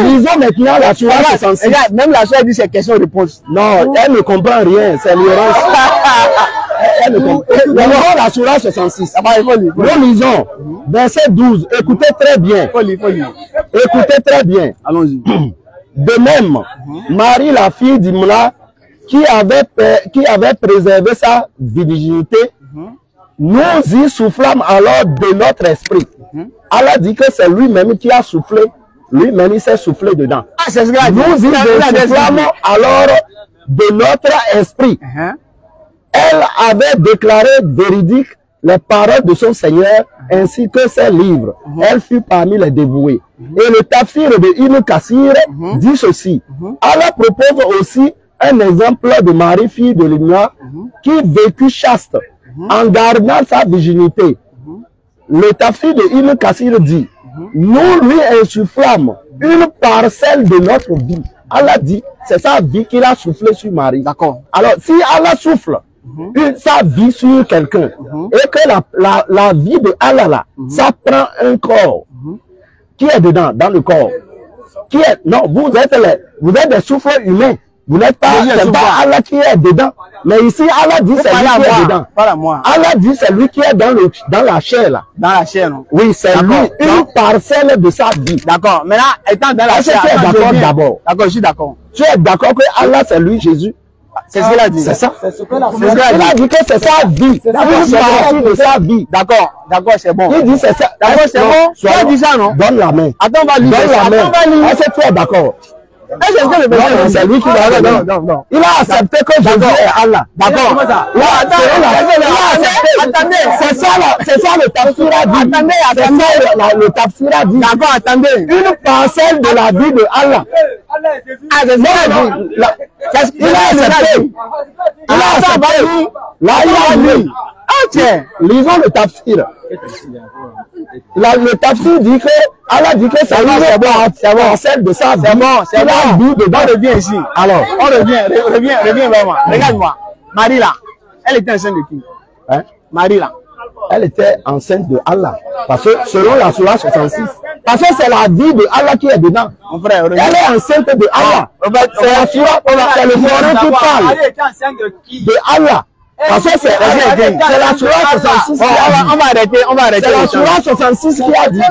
Speaker 3: Lisons maintenant la sourate 66.
Speaker 2: Regarde, même la sourate dit c'est question-réponse.
Speaker 3: Non, elle ne comprend rien. C'est l'ignorance. Elle ne comprend rien. Lisons la sourate 66. Nous lisons verset 12. Écoutez très bien. Écoutez très bien.
Speaker 2: Allons-y.
Speaker 3: De même, Marie, la fille d'Imla, qui avait préservé sa virginité, nous y soufflâmes alors de notre esprit. Allah dit que c'est lui-même qui a soufflé. Lui-même, il s'est soufflé dedans. Nous y soufflâmes alors de notre esprit. Elle avait déclaré véridique les paroles de son Seigneur ainsi que ses livres. Elle fut parmi les dévoués. Et le tafsir de Ibn Kathir dit ceci. Allah propose aussi un exemple de Marie, fille de Limna, qui vécut chaste en gardant sa virginité. Le tafsir de Ibn Kathir dit, nous lui insufflâmes une parcelle de notre vie. Allah dit, c'est sa vie qu'il a soufflé sur Marie. D'accord. Alors, si Allah souffle sa vie sur quelqu'un et que la vie de Allah là, ça prend un corps qui est dedans, dans le corps, qui est, non, vous êtes des souffles humains. Vous n'êtes pas, c'est pas Allah qui est dedans. Mais ici, Allah dit c'est lui qui est dedans. Allah dit c'est lui qui est dans la chair là. Dans la chair, non? Oui, c'est lui, une parcelle de sa vie. D'accord. Maintenant, étant dans la chair, tu es d'accord d'abord. D'accord, je suis d'accord. Tu es d'accord que Allah c'est lui, Jésus? C'est ce qu'il a dit. C'est ça. C'est ce qu'il a dit que c'est sa vie. C'est une partie de sa vie. D'accord. D'accord, c'est bon. Il dit c'est ça. D'accord, c'est bon. Tu as dit ça, non? Donne la main. Attends, on va lire. Donne la main. Est-ce que tu es d'accord? C'est lui qui l'a dit. Non. Il a accepté que Jésus est Allah. D'accord. Attendez. C'est ça le tafsir a dit. Attendez. Le tafsir a dit. D'accord, attendez. Une parcelle de la vie de Allah. Il a accepté. Il a accepté. Là, il a dit. Ah tiens, lisons le tafsir. Le tafsir dit que Allah dit que c'est bon, celle de ça. C'est bon, c'est bon. On revient ici. Alors, on revient vers moi. Regarde-moi. Marie là, elle était enceinte de qui? Hein? Marie là. Elle était enceinte de Allah. Parce que selon la sourate 66, parce que c'est la vie de Allah qui est dedans. Mon frère, elle est enceinte de Allah. C'est la sourate, c'est le Coran qui parle de Allah. Parce que c'est la sourate 66 qui a dit. On va arrêter. C'est la sourate 66 qui a dit.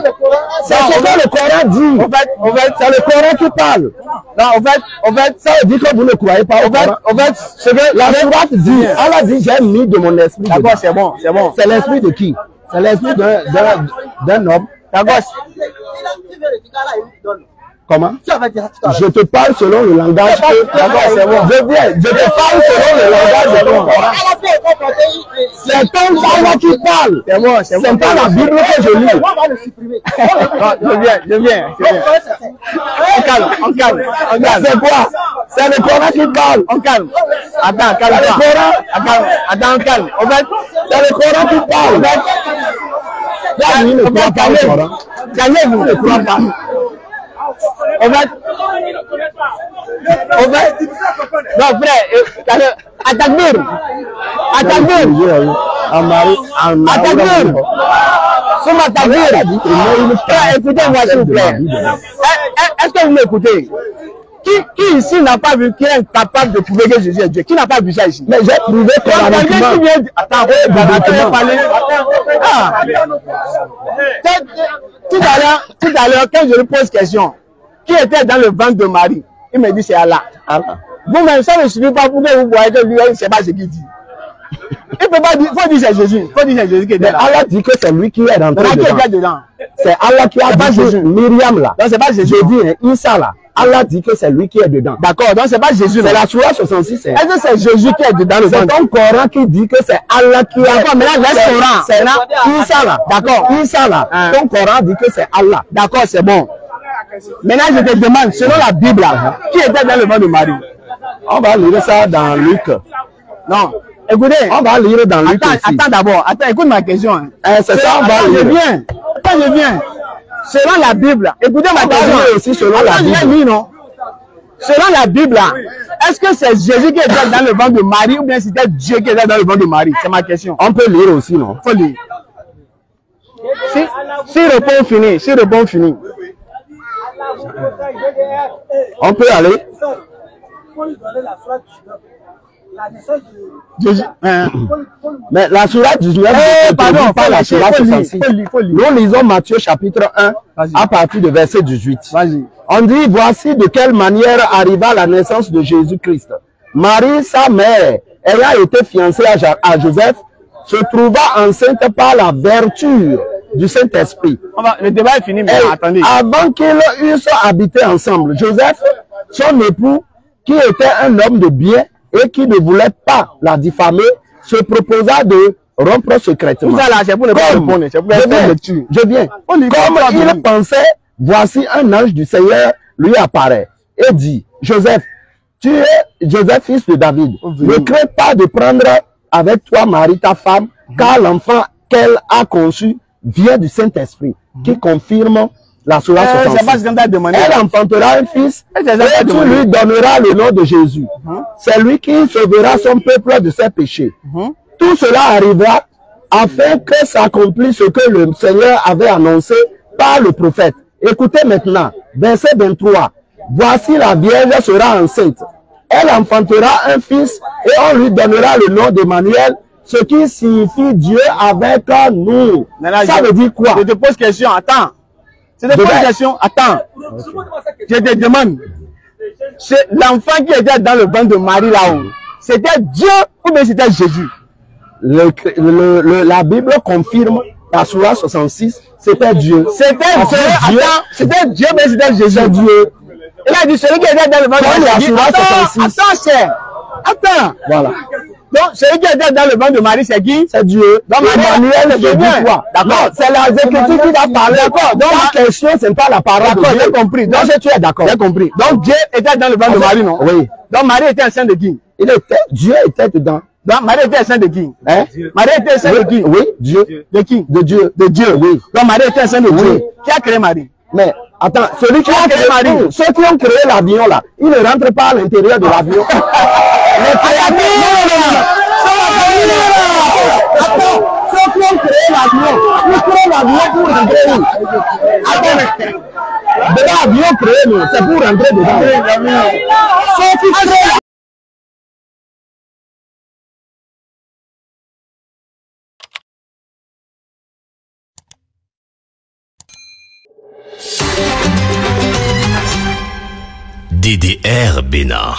Speaker 3: C'est ce que le Coran dit. En fait, c'est le Coran qui parle. Non, en fait, ça veut dire que vous ne croyez pas au Coran. En fait, ce que la sourate dit, Allah dit, j'ai mis de mon esprit. D'accord, c'est bon. C'est l'esprit de qui? C'est l'esprit d'un homme. D'accord. Comment? Je te parle selon le langage que... D'accord, c'est bon. Je te parle selon le langage de ton Coran. C'est ton Allah qui parle. C'est bon, c'est pas la Bible que je lis. Je viens. On calme. C'est quoi? C'est le Coran qui parle. On calme. Attends, calme. Attends, calme. En fait, c'est le Coran qui parle. Ne crois pas au Coran. Calmez-vous, ne crois pas. En fait, non frère, Atakbir. Écoutez-moi s'il vous plaît. Est-ce que vous m'écoutez? Qui ici n'a pas vu, qui est incapable de prouver que Jésus est Dieu? Qui n'a pas vu ça ici? Mais j'ai prouvé coraniquement. Attends, tout à l'heure, quand je lui pose question, qui était dans le ventre de Marie? Il me dit c'est Allah. Vous-même, ça ne suffit pas pour que vous voyez que lui, il ne sait pas ce qu'il dit. Il peut pas dire, faut dire c'est Jésus. Faut dire c'est Jésus qui est dedans. Allah dit que c'est lui qui est rentré dedans. C'est Allah qui a dit Jésus. Myriam là. Non, c'est pas Jésus. Je dis, Issa là. Allah dit que c'est lui qui est dedans. D'accord, donc c'est pas Jésus. C'est la sourate 66. Est-ce que c'est Jésus qui est dedans? C'est ton Coran qui dit que c'est Allah qui est. D'accord, mais là, laisse Coran. C'est là, Issa là. D'accord, Issa là. Ton Coran dit que c'est Allah. D'accord, c'est bon. Maintenant, je te demande, selon la Bible là, qui était dans le ventre de Marie? On va lire ça dans Luc. Non. Écoutez, on va lire dans Luc. Attends d'abord. Attends, écoute ma question. C'est ça, on va lire. Je viens.
Speaker 2: selon la Bible, écoutez ma question.
Speaker 3: Aussi selon la Bible.
Speaker 2: Mis, non? Selon la Bible, est-ce que c'est Jésus qui était dans le ventre de Marie ou bien c'était Dieu qui était dans le ventre de Marie? C'est ma question.
Speaker 3: On peut lire aussi, non?
Speaker 2: Faut lire. Si répond fini, si répond fini.
Speaker 3: On peut aller. Mais la sourate 19,
Speaker 2: pardon,
Speaker 3: pas la sourate 66. Nous lisons Matthieu chapitre 1 à partir de verset 18. On dit, voici de quelle manière arriva la naissance de Jésus-Christ. Marie, sa mère, ayant été fiancée à Joseph, se trouva enceinte par la vertu du Saint-Esprit.
Speaker 2: Le débat est fini, mais attendez.
Speaker 3: Avant qu'ils eussent habité ensemble, Joseph, son époux, qui était un homme de bien et qui ne voulait pas la diffamer, se proposa de rompre secrètement.
Speaker 2: Tout ça là, c'est pour ne pas répondre, c'est pour faire lecture.
Speaker 3: Je viens. Comme il pensait, voici un ange du Seigneur lui apparaît et dit, Joseph, tu es Joseph, fils de David. Ne crains pas de prendre avec toi Marie, ta femme, car l'enfant qu'elle a conçu vient du Saint-Esprit, qui confirme la sourate 66. Elle enfantera un fils et tu lui donneras le nom de Jésus. C'est lui qui sauvera son peuple de ses péchés. Tout cela arrivera afin que s'accomplisse ce que le Seigneur avait annoncé par le prophète. Écoutez maintenant, verset 23. Voici la Vierge sera enceinte. Elle enfantera un fils et on lui donnera le nom d'Emmanuel, ce qui signifie Dieu avec nous. Ça veut dire quoi?
Speaker 2: Je te pose question, attends. Je te pose question, attends. Je te demande. C'est l'enfant qui était dans le ventre de Marie là-haut. C'était Dieu ou bien c'était Jésus?
Speaker 3: La Bible confirme la sourate 66, c'était Dieu.
Speaker 2: C'était Dieu. C'était Dieu, mais c'était Jésus.
Speaker 3: Dieu.
Speaker 2: Il a dit celui qui était dans le ventre de Marie. Attends, cher. Attends.
Speaker 3: Voilà.
Speaker 2: Donc, celui qui était dans le ventre de Marie, c'est qui?
Speaker 3: C'est Dieu.
Speaker 2: Donc,
Speaker 3: Emmanuel, je dis quoi? D'accord. C'est la Écriture qui va parler.
Speaker 2: D'accord.
Speaker 3: Donc, la question, ce n'est pas la parole de Dieu.
Speaker 2: J'ai compris.
Speaker 3: Donc, tu es d'accord.
Speaker 2: J'ai compris. Donc, Dieu était dans le ventre de Marie, non?
Speaker 3: Oui.
Speaker 2: Donc, Marie était enceinte de qui?
Speaker 3: Dieu était dedans.
Speaker 2: Donc, Marie était enceinte de qui?
Speaker 3: Hein?
Speaker 2: Marie était enceinte de qui?
Speaker 3: Oui, Dieu.
Speaker 2: De qui?
Speaker 3: De Dieu.
Speaker 2: De Dieu,
Speaker 3: oui.
Speaker 2: Donc, Marie était enceinte de Dieu. Qui a créé Marie?
Speaker 3: Mais, attends, celui qui a créé Marie, ceux qui ont créé l'avion là, ils ne rentrent pas à l'intérieur de l'avion. Attends, ceux qui ont créé l'avion, ils créent l'avion pour rentrer où? Attends, de l'avion créé, c'est pour rentrer dedans. Ceux qui créent
Speaker 9: DDR Bénin.